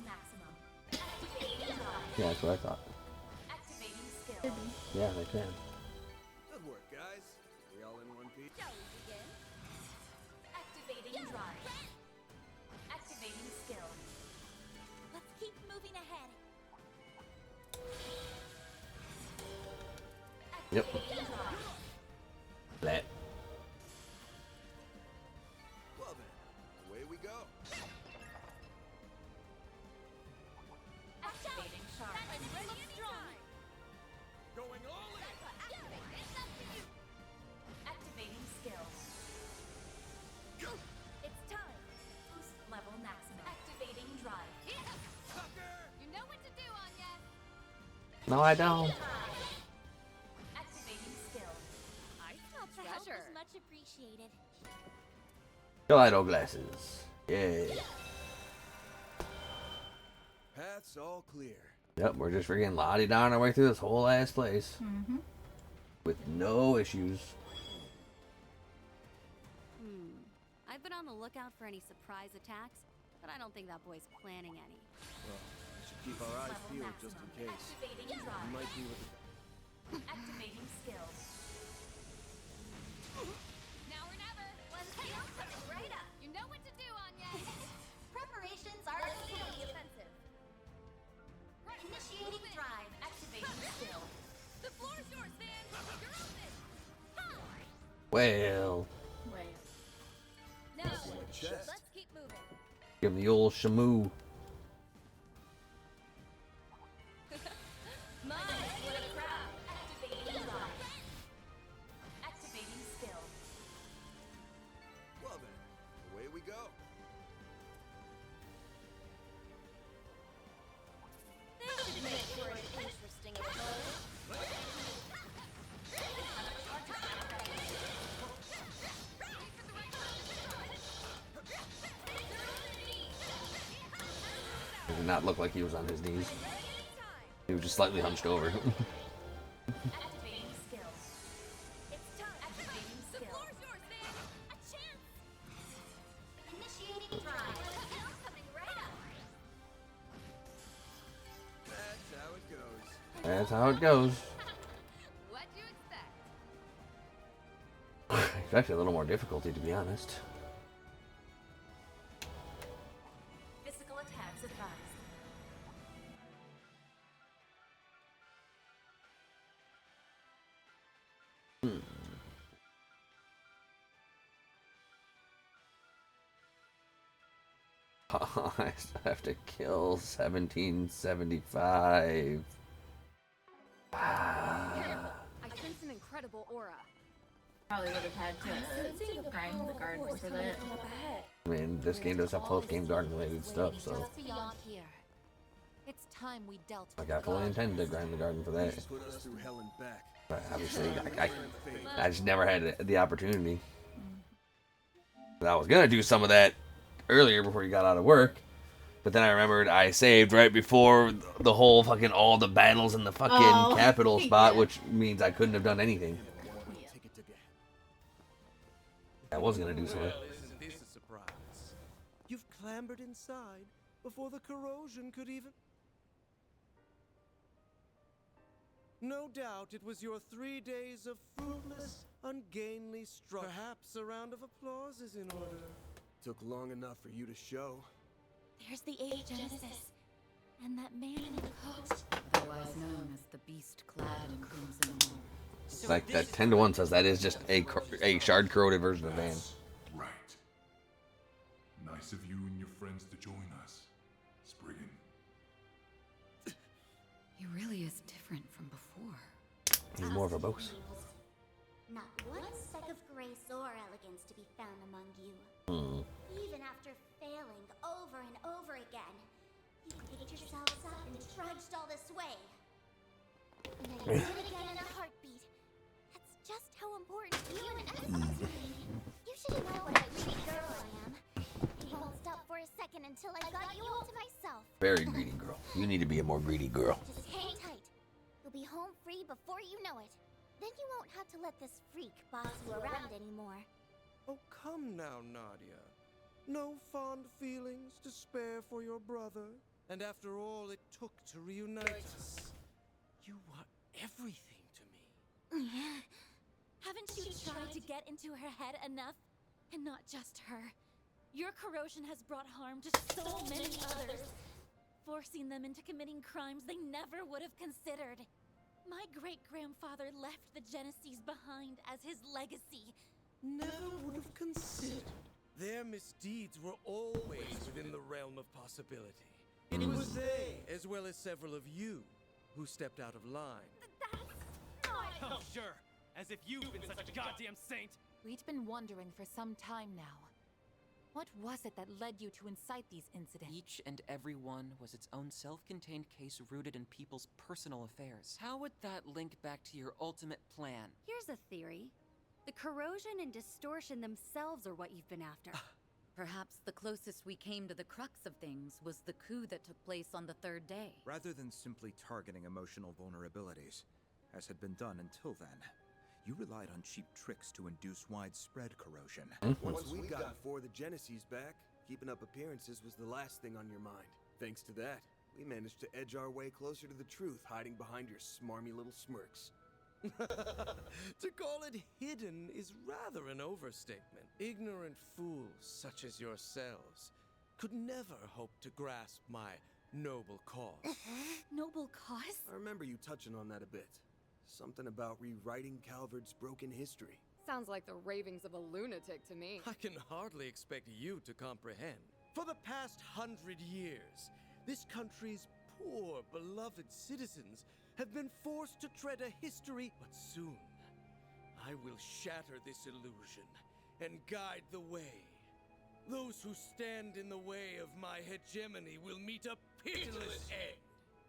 maximum. Activating drive. Yeah, that's what I thought. Activating skill. Yeah, they can. Good work, guys. We all in one piece? Shall we begin? Activating drive. Activating skill. Let's keep moving ahead. Yep. Activating drive. That. Well then, away we go. Activating sharp. I'm ready strong. Going all in. Activating skill. It's time. Boost level maximum. Activating drive. You know what to do, Anya. No, I don't. Activating skill. I smell The help treasure. was much appreciated. Kaleido glasses. Yay. Path's all clear. Yep, we're just freaking lottie down our way through this whole ass place. With no issues. I've been on the lookout for any surprise attacks, but I don't think that boy's planning any. Well, we should keep our eyes Level peeled just maximum. in case. Activating We drive. might be with the... Activating skill. Well, Now, let's keep moving. give him the old shamoo. Mine, what a crowd. Activating line. Activating skill. Well then, away we go. This should make for an interesting opponent. It did not look like he was on his knees. He was just slightly hunched over. Activating skill. It's time. Activating skill. The floor's yours, man. A chance. Initiating drive. Coming right up. That's how it goes. That's how it goes. What'd you expect? It's actually a little more difficulty, to be honest. Physical attacks advised. I have to kill 1775. Careful. I sense an incredible aura. Probably would have had to grind the gardens for that. I mean, this game does have post-game garden related stuff, so Just beyond here. It's time we dealt like I fully intend to grind the garden for that. Put us through hell and back. But obviously, I just never had the opportunity. I was gonna do some of that earlier before you got out of work, but then I remembered I saved right before the whole fucking all the battles in the fucking capital spot, which means I couldn't have done anything. I was gonna do so. Well, isn't this a surprise? You've clambered inside before the corrosion could even... No doubt it was your 3 days of fruitless, ungainly struggle. Perhaps a round of applause is in order. Took long enough for you to show. There's the Age Genesis. And that man in the coat. Otherwise known as the beast clad in crimson armor. Like that 10-to-1 says that is just a shard corroded version of Van. Right. Nice of you and your friends to join us, Spriggan. He really is different from before. He's more of a boss. Not one speck of grace or elegance to be found among you. Even after failing over and over again, you picked yourselves up and trudged all this way. And then you did it again in a heartbeat. That's just how important you and us are to me. You should know what a greedy girl I am. You won't stop for a second until I got you all to myself. Very greedy girl. You need to be a more greedy girl. Just hang tight. You'll be home free before you know it. Then you won't have to let this freak boss you around anymore. Oh, come now, Nadia. No fond feelings to spare for your brother. And after all it took to reunite us, you are everything to me. Haven't you tried to get into her head enough? And not just her. Your corrosion has brought harm to so many others, forcing them into committing crimes they never would have considered. My great-grandfather left the Genesees behind as his legacy. Never would have considered. Their misdeeds were always within the realm of possibility. It was they, as well as several of you, who stepped out of line. Oh, sure. As if you've been such a goddamn saint. We'd been wondering for some time now. What was it that led you to incite these incidents? Each and every one was its own self-contained case rooted in people's personal affairs. How would that link back to your ultimate plan? Here's a theory. The corrosion and distortion themselves are what you've been after. Perhaps the closest we came to the crux of things was the coup that took place on the third day. Rather than simply targeting emotional vulnerabilities, as had been done until then, you relied on cheap tricks to induce widespread corrosion. Once we got 4 of the Genesees back, keeping up appearances was the last thing on your mind. Thanks to that, we managed to edge our way closer to the truth, hiding behind your smarmy little smirks. To call it hidden is rather an overstatement. Ignorant fools such as yourselves could never hope to grasp my noble cause. Noble cause? I remember you touching on that a bit. Something about rewriting Calvard's broken history. Sounds like the ravings of a lunatic to me. I can hardly expect you to comprehend. For the past 100 years, this country's poor, beloved citizens have been forced to tread a history, but soon I will shatter this illusion and guide the way. Those who stand in the way of my hegemony will meet a pitiless end.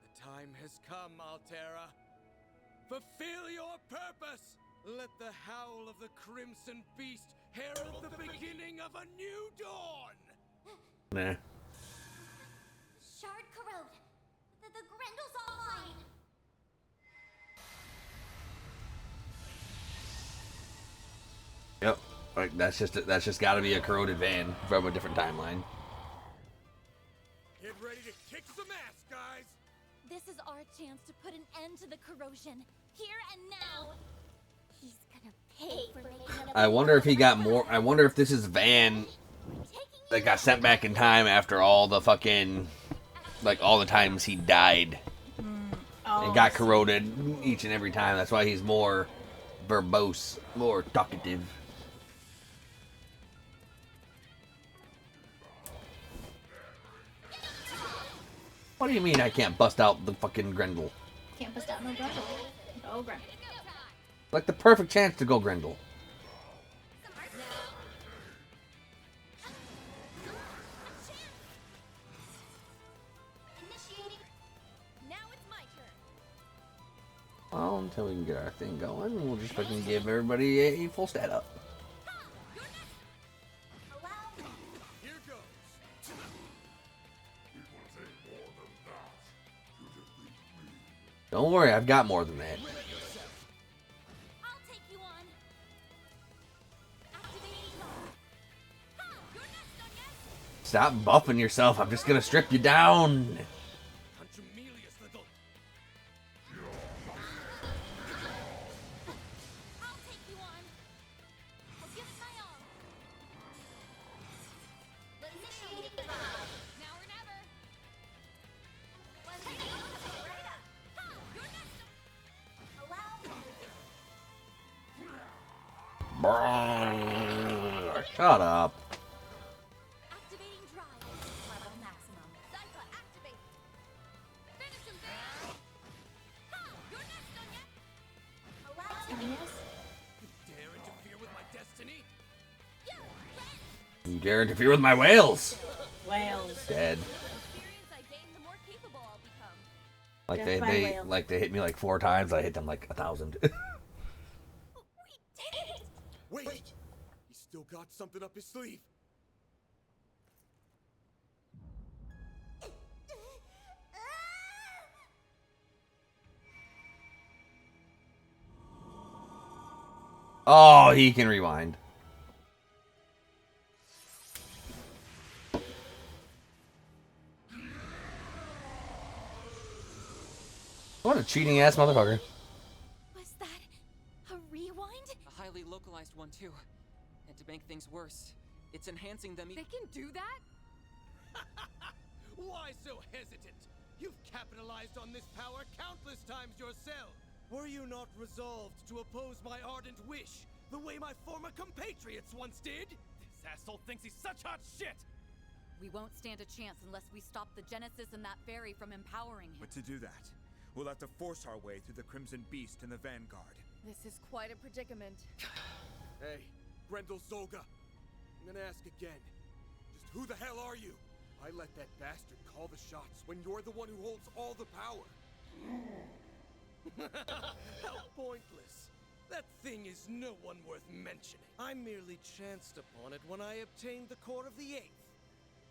The time has come, Altera. Fulfill your purpose! Let the howl of the Crimson Beast herald the beginning of a new dawn! Nah. Shard corrode. The Grendel's online. Yep. Like that's just got to be a corroded van from a different timeline. Get ready to kick some ass, guys! This is our chance to put an end to the corrosion. Here and now. He's gonna pay for making it. I wonder if he got more. I wonder if this is Van that got sent back in time after all the fucking, like all the times he died and got corroded each and every time. That's why he's more verbose, more talkative. What do you mean I can't bust out the fucking Grendel? Can't bust out no Grendel. No Grendel. Like the perfect chance to go Grendel. Now it's my turn. Well, until we can get our thing going, we'll just fucking give everybody a full stat up. Here goes! Don't worry, I've got more than that. I'll take you on. Activating drive. Ha! You're next, Anya. Stop buffing yourself. I'm just gonna strip you down. I'll take you on. I'll give it my all. Initiating drive. Now or never. Shut up. Activating drive. Level maximum. Zypha, activate. Finish him there. Ha! You're next, Anya. Allow. Dare interfere with my destiny? You dare interfere with my whales? Whales. Dead. I gain, the more capable I'll become. Like Death by whale. they hit me like 4 times. I hit them like 1,000. Wait! He's still got something up his sleeve. Oh, he can rewind. What a cheating ass motherfucker. Was that a rewind? A highly localized one, too. And to make things worse, it's enhancing them. They can do that? Why so hesitant? You've capitalized on this power countless times yourself. Were you not resolved to oppose my ardent wish, the way my former compatriots once did? This asshole thinks he's such hot shit! We won't stand a chance unless we stop the Genesis and that fairy from empowering him. But to do that, we'll have to force our way through the Crimson Beast and the Vanguard. This is quite a predicament. Hey, Grendel Zolga. I'm gonna ask again. Just who the hell are you? I let that bastard call the shots when you're the one who holds all the power. How pointless. That thing is no one worth mentioning. I merely chanced upon it when I obtained the core of the Eighth.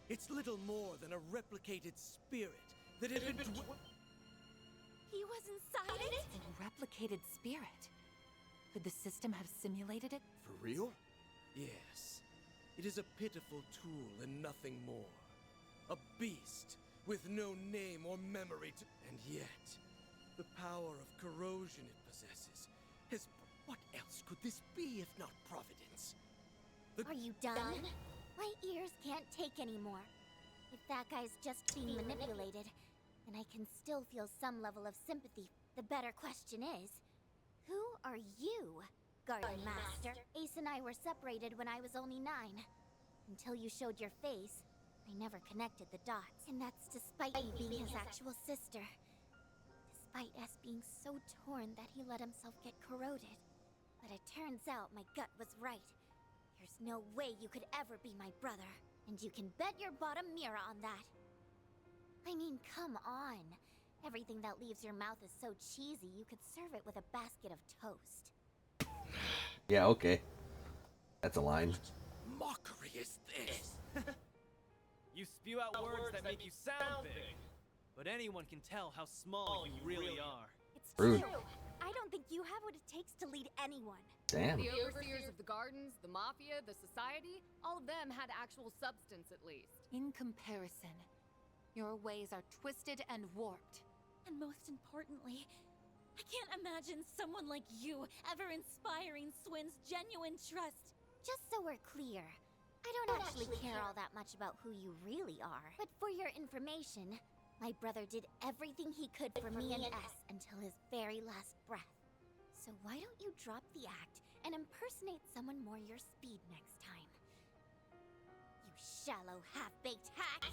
It's little more than a replicated spirit that had been... He was inside it? A replicated spirit. Could the system have simulated it? For real? Yes. It is a pitiful tool and nothing more. A beast with no name or memory to... And yet, the power of corrosion it possesses has... What else could this be if not Providence? Are you done? My ears can't take anymore. If that guy's just being manipulated, and I can still feel some level of sympathy, the better question is, who are you? Garden Master. Ace and I were separated when I was only 9. Until you showed your face, I never connected the dots. And that's despite you being his actual sister. Despite us being so torn that he let himself get corroded. But it turns out my gut was right. There's no way you could ever be my brother. And you can bet your bottom mirror on that. I mean, come on. Everything that leaves your mouth is so cheesy, you could serve it with a basket of toast. Yeah, okay. That's a line. Mockery is this. You spew out words that make you sound big, but anyone can tell how small you really are. It's Rude. true. I don't think you have what it takes to lead anyone. Damn. The overseers of the gardens, the mafia, the society, all of them had actual substance at least. In comparison, your ways are twisted and warped. And most importantly, I can't imagine someone like you ever inspiring Swin's genuine trust. Just so we're clear, I don't actually care all that much about who you really are. But for your information, my brother did everything he could for me and S until his very last breath. So why don't you drop the act and impersonate someone more your speed next time? You shallow, half-baked hack!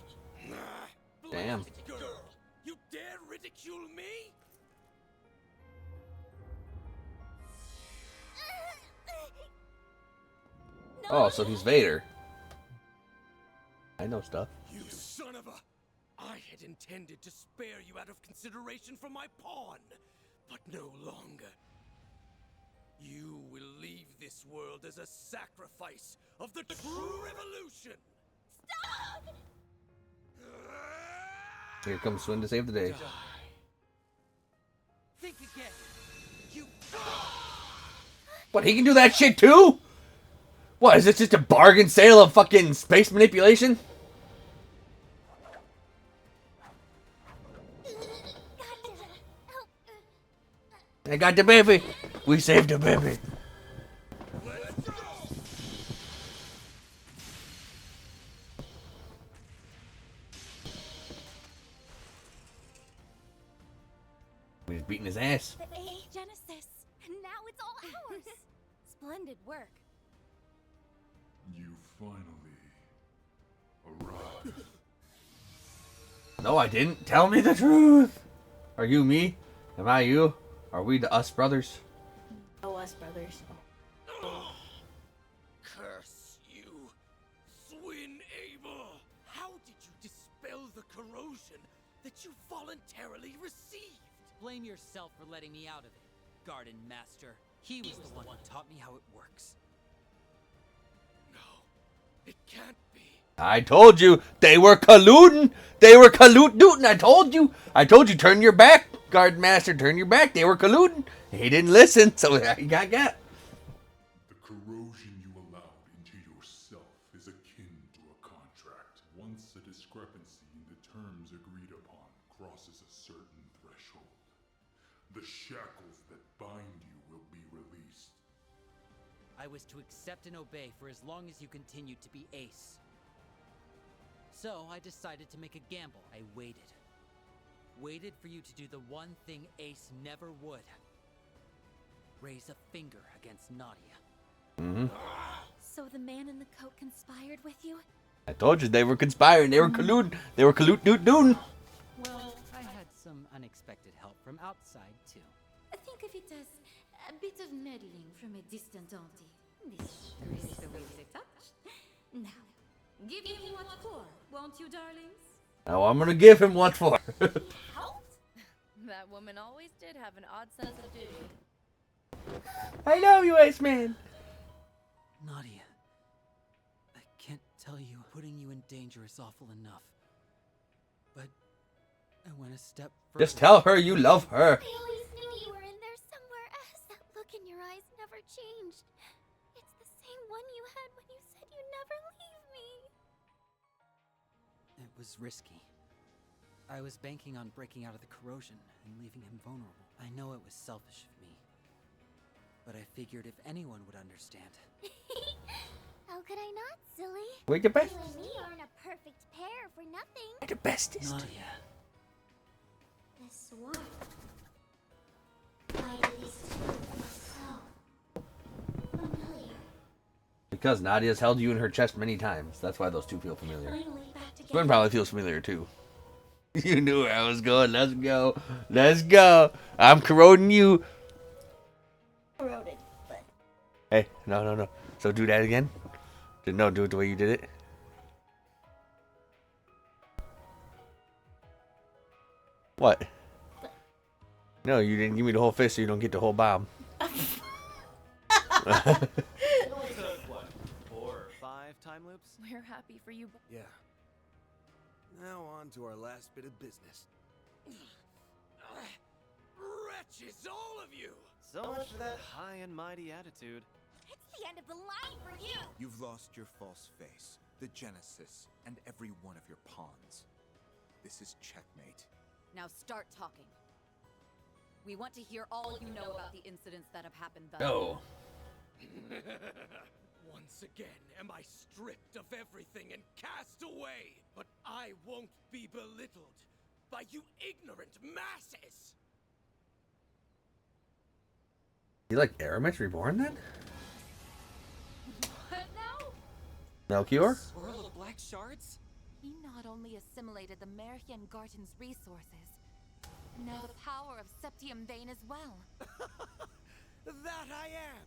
Damn. Girl, you dare ridicule me? Oh, so he's Vader. I know stuff. You son of a... I had intended to spare you out of consideration for my pawn, but no longer. You will leave this world as a sacrifice of the true revolution. Stop! Here comes Swin to save the day. Think again. You. What, he can do that shit too? What, is this just a bargain sale of fucking space manipulation? I got the baby. We saved the baby. He's beating his ass. The A Genesis, and now it's all ours. Splendid work. You finally arrived. No, I didn't. Tell me the truth. Are you me? Am I you? Are we the us brothers? Oh, us brothers. Curse you, Swin Abel! How did you dispel the corrosion that you voluntarily received? Blame yourself for letting me out of it, Garden Master. He was the one who taught me how it works. No, it can't be. I told you they were colluding. They were colluding. I told you. Turn your back, Guard Master. Turn your back. They were colluding. He didn't listen, so he got. The corrosion you allowed into yourself is akin to a contract. Once a discrepancy in the terms agreed upon crosses a certain threshold, the shackles that bind you will be released. I was to accept and obey for as long as you continued to be Ace. So I decided to make a gamble. I waited. Waited for you to do the one thing Ace never would. Raise a finger against Nadia. Mm-hmm. So the man in the coat conspired with you? I told you they were conspiring. They were colluding. They were colluding. Well, I had some unexpected help from outside, too. Think of it as a bit of meddling from a distant auntie. This is the way they touch. Now, give him what for, won't you, darlings? Now I'm gonna give him what for. That woman always did have an odd sense of duty. I know you, Ace Man. Nadia, I can't tell you putting you in danger is awful enough. But I went a step further. Just tell her you love her. I always knew you were in there somewhere else. That look in your eyes never changed. It's the same one you had when you said you'd never leave me. It was risky. I was banking on breaking out of the corrosion and leaving him vulnerable. I know it was selfish of me. But I figured if anyone would understand. How could I not, silly? We're the best. You and me aren't a perfect pair for nothing. We're the bestest. Nadia. The sword. Why do these two feel so Because Nadia's held you in her chest many times. That's why those two feel familiar. Finally back together. Swin probably feels familiar too. You knew where I was going. Let's go. Let's go. I'm corroding you. Corroded, but Hey, no. So do that again. No, do it the way you did it. What? No, you didn't give me the whole fist, so you don't get the whole bomb. It only took, what, 4 or 5 time loops? We're happy for you. Yeah. Now on to our last bit of business. Wretches, all of you! So much for that high and mighty attitude. it's the end of the line for you. You've lost your false face, the Genesis, and every one of your pawns. This is checkmate. Now start talking. We want to hear all you know about the incidents that have happened thus Oh. Once again am I stripped of everything and cast away. But I won't be belittled by you ignorant masses. You like Aramis Reborn then? What now? Melchior? Swirl of black shards? He not only assimilated the Merchian Garten's resources, but now the power of Septium Vein as well. That I am.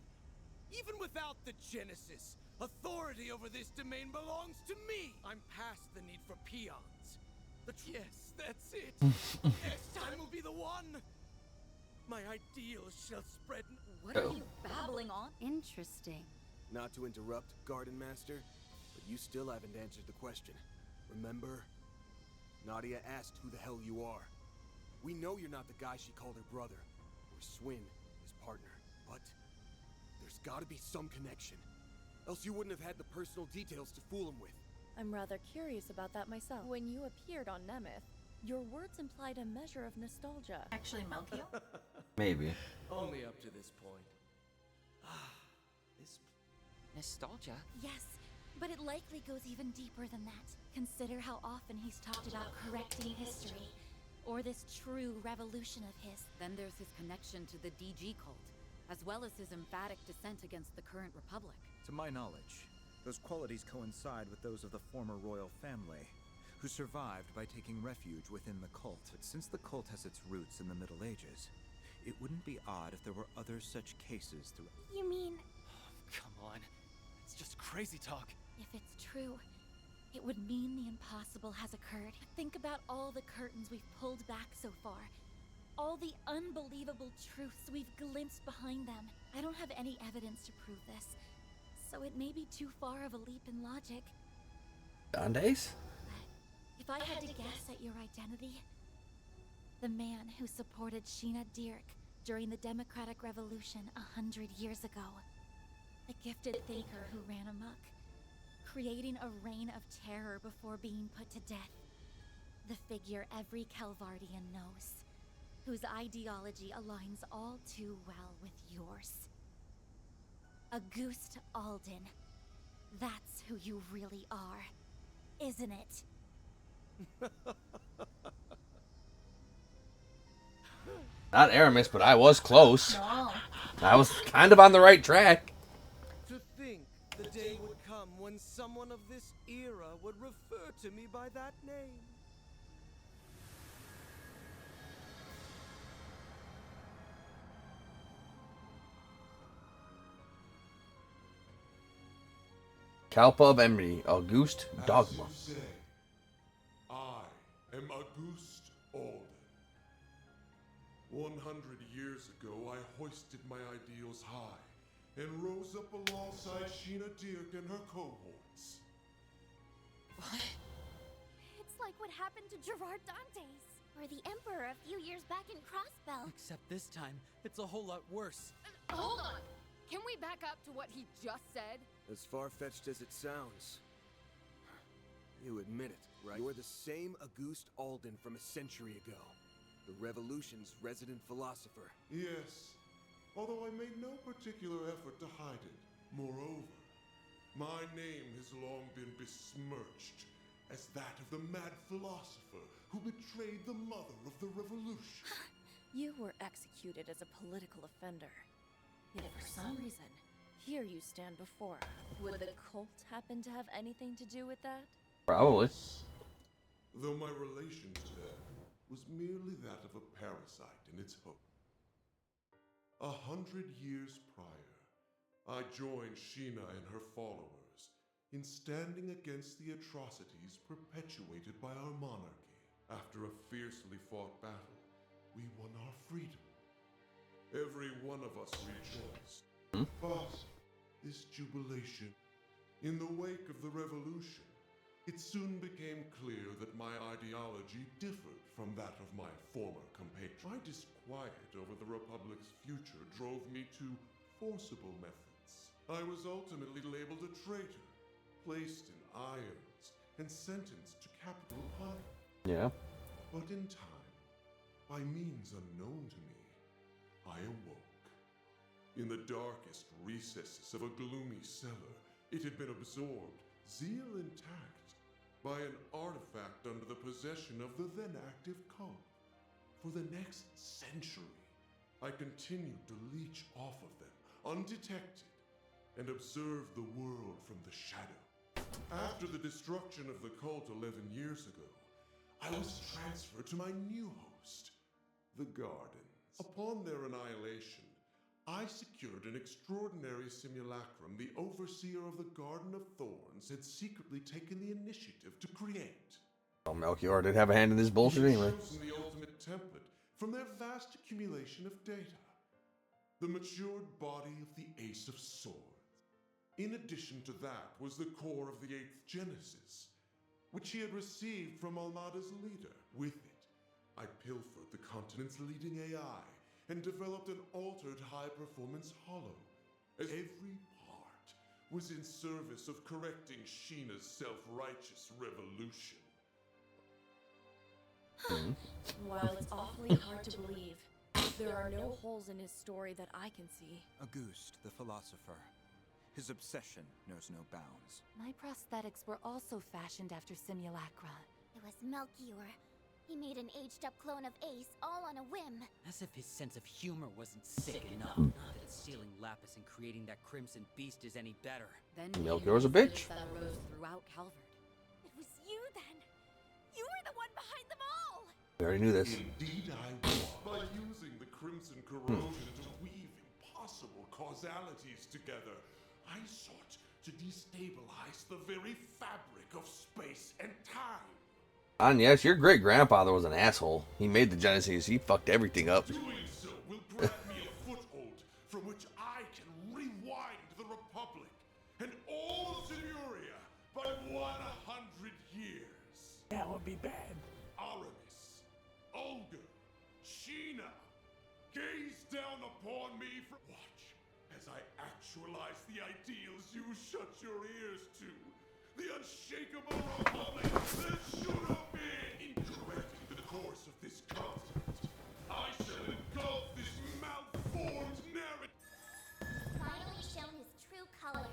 Even without the Genesis, authority over this domain belongs to me. I'm past the need for peons. Yes, that's it. Next time will be the one. My ideals shall spread. What are you babbling on? Interesting. Not to interrupt, Garden Master, but you still haven't answered the question. Remember? Nadia asked who the hell you are. We know you're not the guy she called her brother, or Swin, his partner, but there's gotta be some connection. Else you wouldn't have had the personal details to fool him with. I'm rather curious about that myself. When you appeared on Nemeth, your words implied a measure of nostalgia. Actually, Melchior? Maybe. Only up to this point. This nostalgia? Yes, but it likely goes even deeper than that. Consider how often he's talked about correcting history, or this true revolution of his. Then there's his connection to the DG cult, as well as his emphatic dissent against the current republic. To my knowledge, those qualities coincide with those of the former royal family, who survived by taking refuge within the cult. But since the cult has its roots in the Middle Ages, it wouldn't be odd if there were other such cases through. You mean, Come on. It's just crazy talk. if it's true, it would mean the impossible has occurred. Think about all the curtains we've pulled back so far. All the unbelievable truths we've glimpsed behind them. I don't have any evidence to prove this, so it may be too far of a leap in logic. Dante's? If I had to guess at your identity, the man who supported Sheena Dirk during the Democratic Revolution 100 years ago. A gifted thinker who ran amok, creating a reign of terror before being put to death. The figure every Calvardian knows, whose ideology aligns all too well with yours. Auguste Alden. That's who you really are, isn't it? Not Aramis, but I was close. No. I was kind of on the right track. To think the day would come when someone of this era would refer to me by that name. Kalpa of Enmity, Auguste Dogma. As you say, I am Auguste Alden. 100 years ago, I hoisted my ideals high and rose up alongside Sheena Dirk and her cohorts. What? it's like what happened to Gerard Dantes, or the Emperor a few years back in Crossbell. Except this time, it's a whole lot worse. Hold on. Can we back up to what he just said? As far-fetched as it sounds. You admit it, right? You're the same Auguste Alden from a century ago. The Revolution's resident philosopher. Yes, although I made no particular effort to hide it. Moreover, my name has long been besmirched as that of the mad philosopher who betrayed the mother of the revolution. You were executed as a political offender. Yet for some reason, Here you stand before her. Would the cult happen to have anything to do with that? Probably. Though my relation to them was merely that of a parasite in its home. 100 years prior, I joined Sheena and her followers in standing against the atrocities perpetuated by our monarchy. After a fiercely fought battle, we won our freedom. Every one of us rejoiced. But this jubilation, in the wake of the revolution, it soon became clear that my ideology differed from that of my former compatriots. My disquiet over the Republic's future drove me to forcible methods. I was ultimately labeled a traitor, placed in irons, and sentenced to capital punishment. Yeah. But in time, by means unknown to me, I awoke. In the darkest recesses of a gloomy cellar, it had been absorbed, zeal intact, by an artifact under the possession of the then active cult. For the next century, I continued to leech off of them, undetected, and observe the world from the shadow. After the destruction of the cult 11 years ago, I was transferred to my new host, the Gardens. Upon their annihilation, I secured an extraordinary simulacrum the overseer of the Garden of Thorns had secretly taken the initiative to create. Well, Melchior did have a hand in this bullshit He anyway. had chosen the ultimate template from their vast accumulation of data. The matured body of the Ace of Swords. In addition to that was the core of the 8th Genesis, which he had received from Almada's leader. With it, I pilfered the continent's leading AI and developed an altered high-performance hollow, as every part was in service of correcting Sheena's self-righteous revolution. While it's awfully hard to believe, there are no holes in his story that I can see. Auguste, the philosopher. His obsession knows no bounds. My prosthetics were also fashioned after simulacra. It was Melchior. He made an aged-up clone of Ace all on a whim. As if his sense of humor wasn't sick enough. Not that stealing Lapis and creating that Crimson Beast is any better. Then Melchior's a bitch. that arose throughout Calvard. It was you then. You were the one behind them all. We already knew this. Indeed I was. By using the Crimson Corrosion to weave impossible causalities together, I sought to destabilize the very fabric of space and time. And yes, your great-grandfather was an asshole. He made the Genesis. He fucked everything up. Doing so will grant me a foothold from which I can rewind the Republic and all of Simuria by 100 years. That would be bad. Aramis, Olga, Sheena, gaze down upon me for watch as I actualize the ideals you shut your ears to. The unshakable Republic that should have been. In correcting the course of this continent, I shall engulf this malformed narrative. Finally shown his true colors.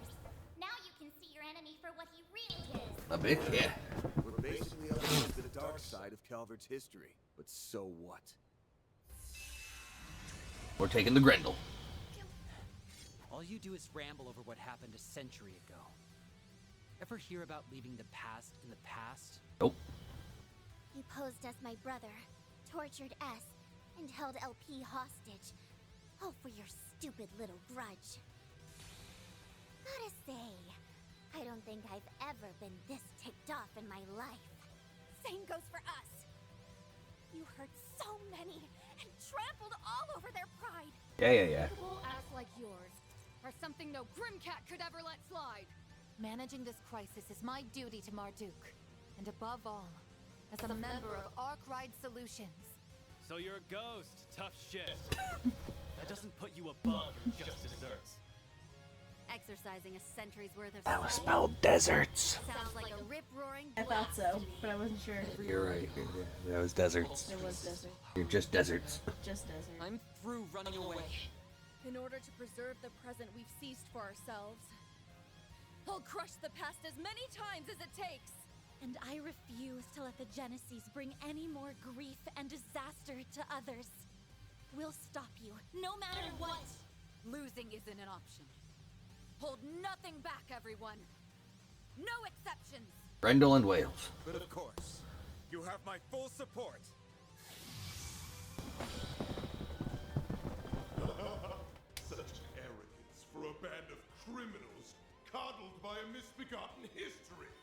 Now you can see your enemy for what he really is. A bit, yeah. We're basically up against the dark side of Calvard's history. But so what? We're taking the Grendel. All you do is ramble over what happened a century ago. Ever hear about leaving the past in the past? Nope. You posed as my brother, tortured S, and held LP hostage. All for your stupid little grudge. Gotta say, I don't think I've ever been this ticked off in my life. Same goes for us. You hurt so many and trampled all over their pride. Yeah. Little ass like yours are something no Grimcat could ever let slide. Managing this crisis is my duty to Marduk. And above all, as a member of Arkwright Solutions. So you're a ghost. Tough shit. That doesn't put you above your just desserts. Exercising a century's worth of That was soul spelled deserts. sounds like a rip-roaring I thought so, but I wasn't sure. You're right. That was deserts. It was desert. You're just deserts. Just desert. I'm through running away. In order to preserve the present we've seized for ourselves, I'll crush the past as many times as it takes. And I refuse to let the Genesis bring any more grief and disaster to others. We'll stop you, no matter what. Losing isn't an option. Hold nothing back, everyone. No exceptions. Grendel and Wales. But of course, you have my full support. Such arrogance for a band of criminals coddled by a misbegotten history.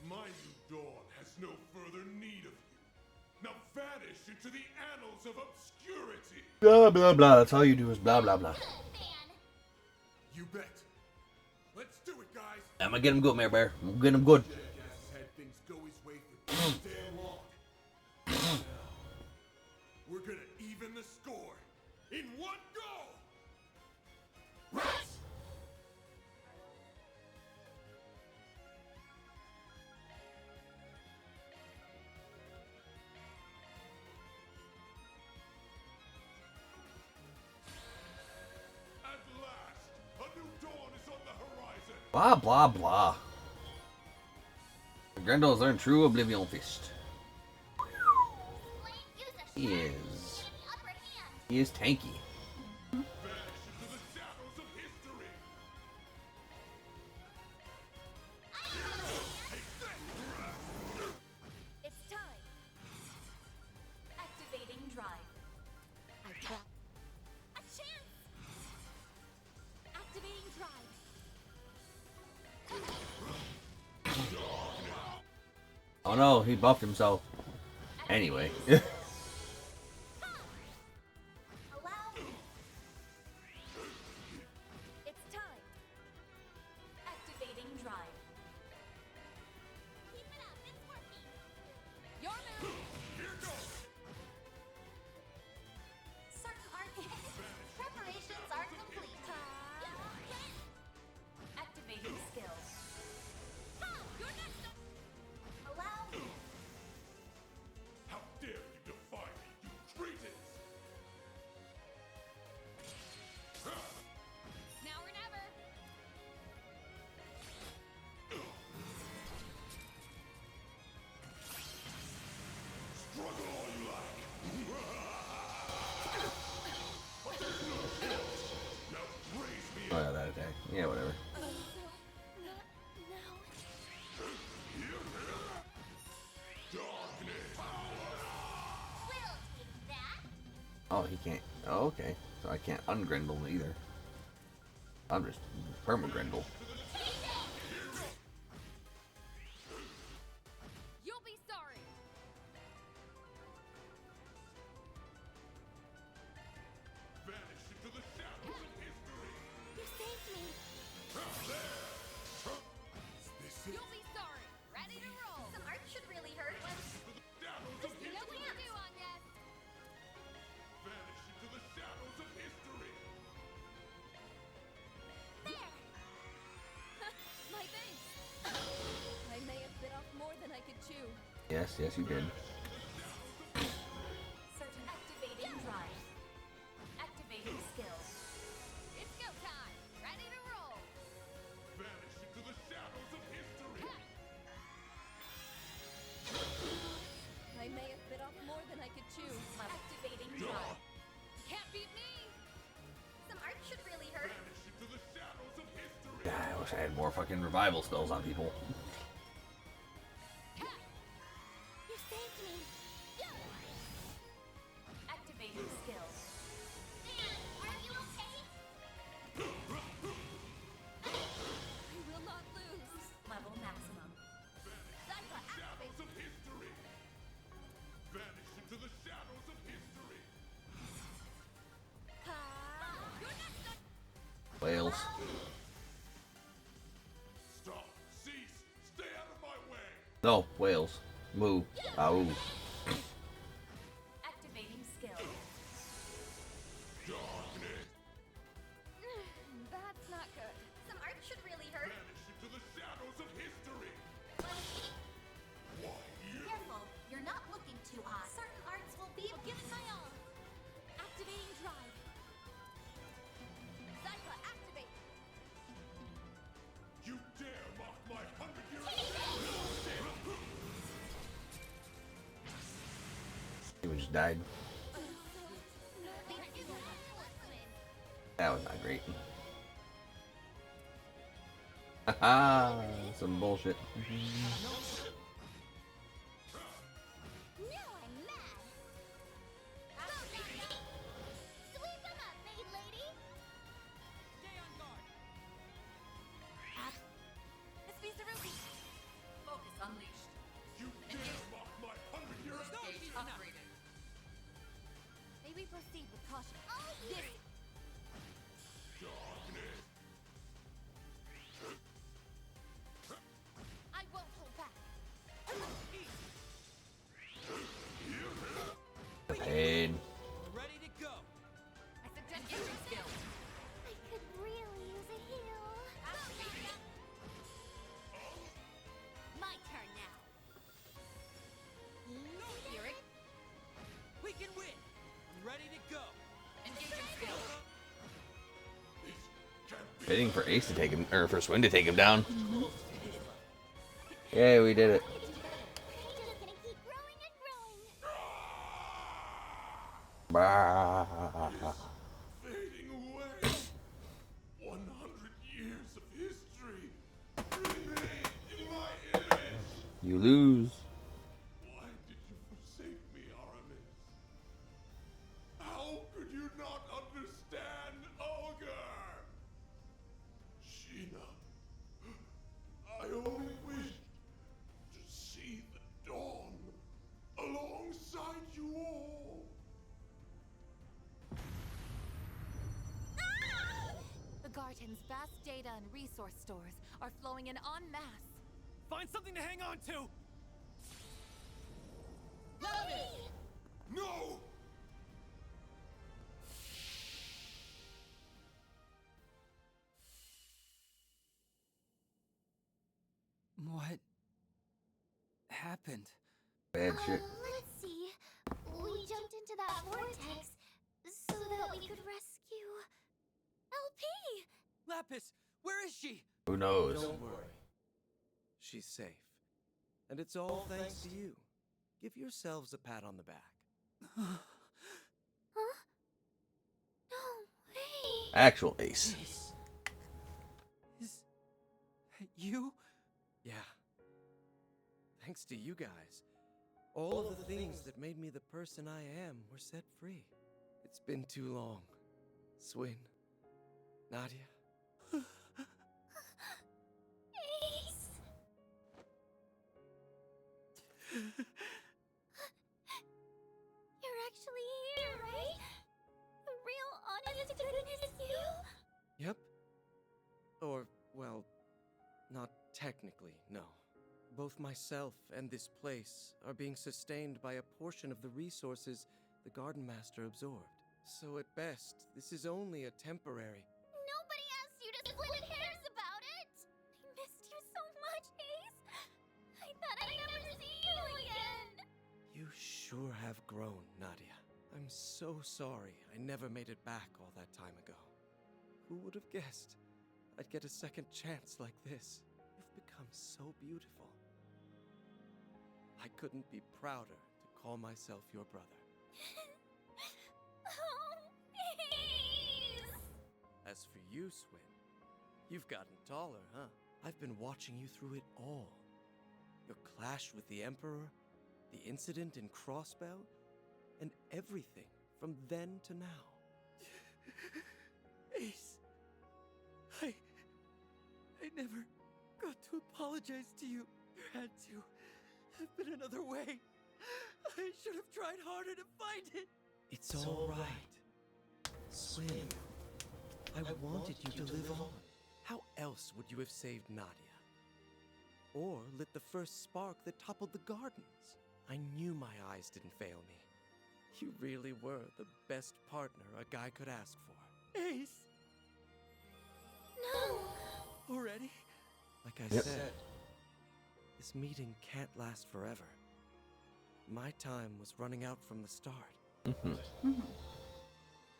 My new dawn has no further need of you. Now vanish into the annals of obscurity. Blah, blah, blah. That's all you do is blah, blah, blah. You bet. Let's do it, guys. I'm gonna get him good, Mayor Bear. I'm gonna get him good. Jackass had things go his way for too damn long. Now, we're gonna even the score in one go. Right. At last, a new dawn is on the horizon. Blah, blah, blah. Grendel has learned true Oblivion Fist. He is tanky. It's time. Activating drive. A chance. Activating drive. Oh no, he buffed himself. Anyway. Allow me. It's time. Activating drive. Keep it up. It's working. Your move. Here goes. Certain preparations are complete. Activating skill. You're next. Allow me. How dare you defy me, you cretins! Now or never. Struggle all you like. But there's no chance. Now raise me Oh up. yeah, that attack. Yeah, whatever. Oh, he can't. Oh, okay. So I can't ungrendel either. I'm just permagrendel. You'll be sorry. Vanish into the shadows of history. You saved me. This is You'll be sorry. Ready to roll. Some art should really hurt. shadows of No history. one to do on yet. Vanish into the shadows of history. There. My thanks. I may have bit off more than I could chew. Yes, yes, you did. Certain activating drive. Activating skill. It's go time. Ready to roll. Vanish into the shadows of history. I may have bit off more than I could chew. Activating drive. Can't beat me. Some art should really hurt. Vanish into the shadows of history. God, I wish I had more fucking revival spells on people. You saved me. Activating skill. Dan, are you okay? I will not lose. Level maximum. Shadows of history. Vanish into the shadows of history. Whales. Stop. Cease. Stay out of my way. No, whales. Move. Ow. Activating skill. Darkness. That's not good. Some art should really hurt. Vanish into the shadows of history. Why you? Careful, you're not looking too hot. Certain arts will be given my all. Activating drive. Zypha, activate. You dare mock my 100-year-old. He just died. That was not great. Haha, some bullshit. Now I'm mad. Sweep him up, maid lady. Stay on guard. Miss Mizuruki! Focus unleashed. You dare mock my 100-year Engage upgraded. May we proceed with caution? Oh, This darkness. I won't hold back. Pain. Ready to go. I suggest engaging skill. I could really use a heal. My turn now. Hear it? We can win. I'm ready to go. Engaging skill. Waiting for Ace to take him, or for Swin to take him down. Yay, we did it. Just gonna keep growing and growing. Fading away. 100 years of history remain in my image. You lose. Why did you forsake me, Aramis? How could you not understand Olgar? Sheena, I only wished to see the dawn alongside you all. The Garden's vast data and resource stores are flowing in en masse. Find something to hang on to. No! What happened? Bad shit. Let's see. We jumped into that vortex so that we could rescue LP. Lapis, where is she? Who knows? Don't worry. She's safe. And it's all thanks to you. Give yourselves a pat on the back. Huh? No way. Actual Ace. Is you? Yeah. Thanks to you guys. All of the things that made me the person I am were set free. It's been too long. Swin. Nadia. Ace. You're actually here, right? A real honest to goodness you? Yep. Or, well, not technically, no. Both myself and this place are being sustained by a portion of the resources the Garden Master absorbed. So at best, this is only a temporary. Nobody asked you to split hairs about it! I missed you so much, Ace! I thought I'd never see you again! You sure have grown, Nadia. I'm so sorry I never made it back all that time ago. Who would have guessed I'd get a second chance like this? You've become so beautiful. I couldn't be prouder to call myself your brother. Oh, Ace! As for you, Swin, you've gotten taller, huh? I've been watching you through it all. Your clash with the Emperor, the incident in Crossbell, and everything from then to now. Ace, I never got to apologize to you. There had to have been another way. I should have tried harder to find it. It's all right. Swin, I wanted you to live on. How else would you have saved Nadia? Or lit the first spark that toppled the gardens? I knew my eyes didn't fail me. You really were the best partner a guy could ask for. Ace! No! Already? Like I said, this meeting can't last forever. My time was running out from the start.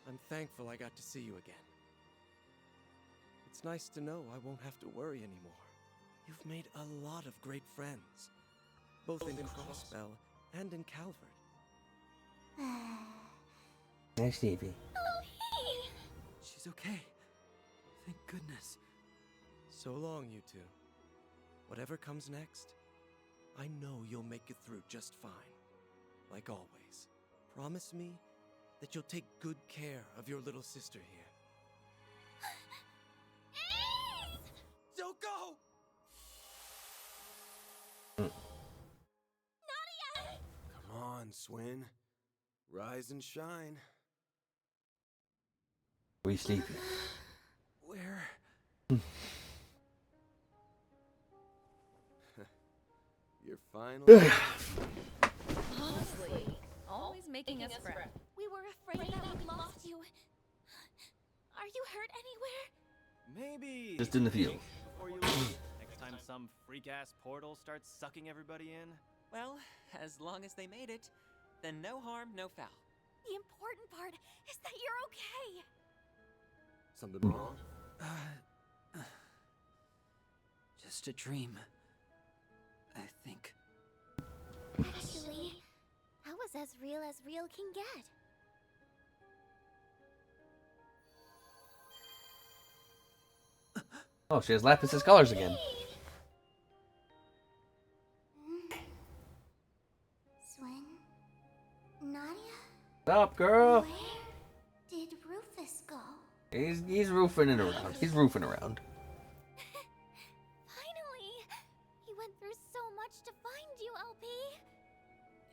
I'm thankful I got to see you again. It's nice to know I won't have to worry anymore. You've made a lot of great friends, both in Crossbell and in Calvert. Nice, Stevie. LP! She's okay. Thank goodness. So long, you two. Whatever comes next, I know you'll make it through just fine. Like always. Promise me that you'll take good care of your little sister here. Zuko! Come on, Swin. Rise and shine. We sleepy. Where? You're finally. Honestly, always making us fret. We were afraid that we'd lost you. Are you hurt anywhere? Maybe. Just in the field. Before you leave, next time some freak-ass portal starts sucking everybody in. Well, as long as they made it, then no harm, no foul. The important part is that you're okay. Something wrong? Just a dream. I think. Actually, that was as real can get. Oh, she has Lapis' colors again. Swin? Nadia? Stop, girl. Where did Rufus go? He's roofing it around. He's roofing around. Finally! He went through so much to find you, LP.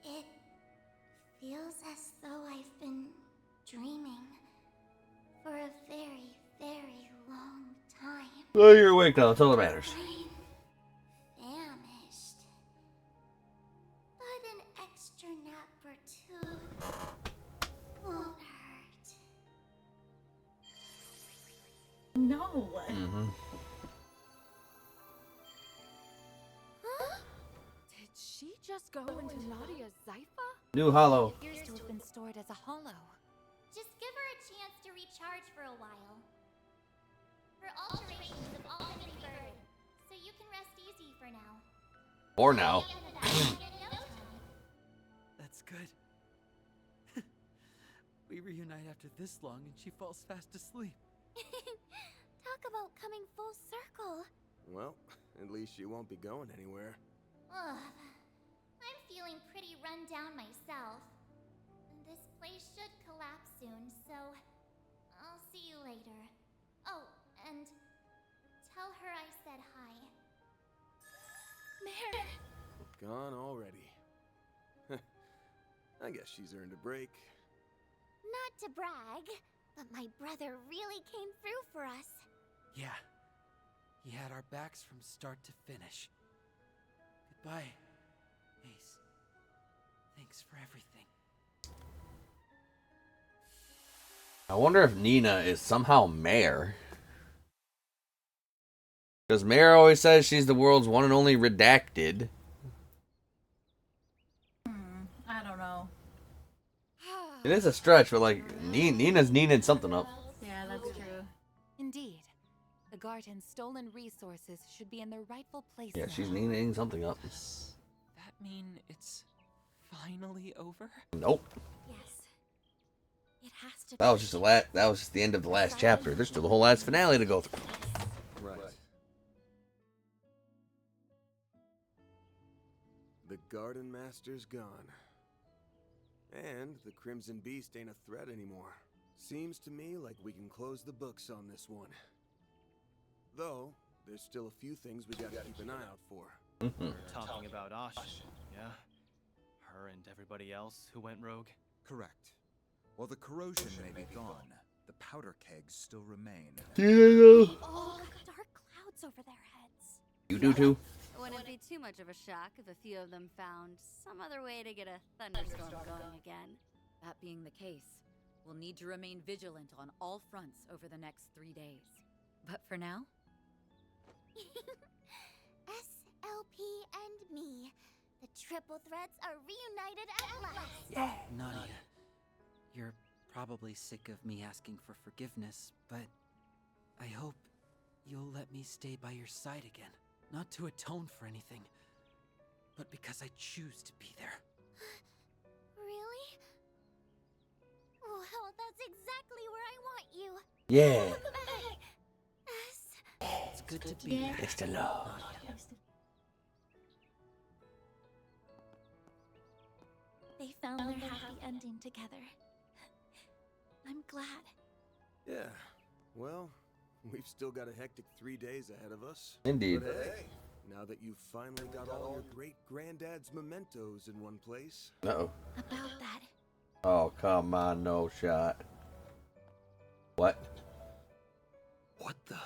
It feels as though I've been dreaming for a very, very long time. Oh, you're awake now. That's all that matters. Famished. But an extra nap or two won't hurt. No. Huh? Did she just go into Nadia's Zypha? New hollow. It appears to have been stored as a hollow. Just give her a chance to recharge for a while. Her alterations have all been reverted, so you can rest easy for now. Or now. That's good. We reunite after this long and she falls fast asleep. Talk about coming full circle. Well, at least she won't be going anywhere. Ugh. I'm feeling pretty run down myself. This place should collapse soon, so I'll see you later. Oh, and tell her I said hi. Mare! Gone already. I guess she's earned a break. Not to brag, but my brother really came through for us. Yeah. He had our backs from start to finish. Goodbye, Ace. Thanks for everything. I wonder if Nina is somehow Mare. Because Mare always says she's the world's one and only redacted. I don't know. It is a stretch, but like Nina's Ninaing something up. Yeah, that's true. Indeed. The Garden's stolen resources should be in their rightful place Yeah, now. she's Ninaing something up. Does that mean it's finally over? Nope. Yes. It has to That was just that was just the end of the last chapter. There's still the whole last finale to go through. Right. The Garden Master's gone. And the Crimson Beast ain't a threat anymore. Seems to me like we can close the books on this one. Though, there's still a few things we gotta keep an eye out for. We're talking about Ash, yeah? Her and everybody else who went rogue? Correct. While the corrosion may be gone, the powder kegs still remain. Oh, dark clouds over their heads. You do too? Wouldn't be too much of a shock if a few of them found some other way to get a thunderstorm going again. That being the case, we'll need to remain vigilant on all fronts over the next 3 days. But for now, SLP and me. The triple threats are reunited at last. Nadia, you're probably sick of me asking for forgiveness, but I hope you'll let me stay by your side again. Not to atone for anything, but because I choose to be there. Really? Well, that's exactly where I want you. Yeah. It's good to be back. It's the love. They found their happy ending together. I'm glad. Yeah, well, we've still got a hectic 3 days ahead of us. Indeed. But hey, now that you've finally got all your great-granddad's mementos in one place. Uh-oh. About that. Oh, come on, no shot. What? What the?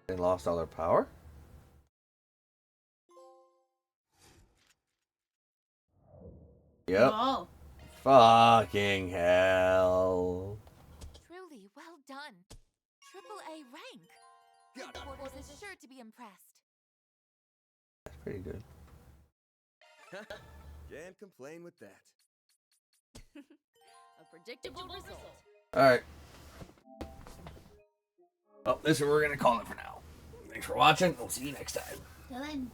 They lost all their power? Yep. Oh. Fucking hell. Truly well done. Triple A rank. Headquarters is sure to be impressed. That's pretty good. Can't complain with that. A predictable result. Alright. Well, this is what we're going to call it for now. Thanks for watching. We'll see you next time. Till then.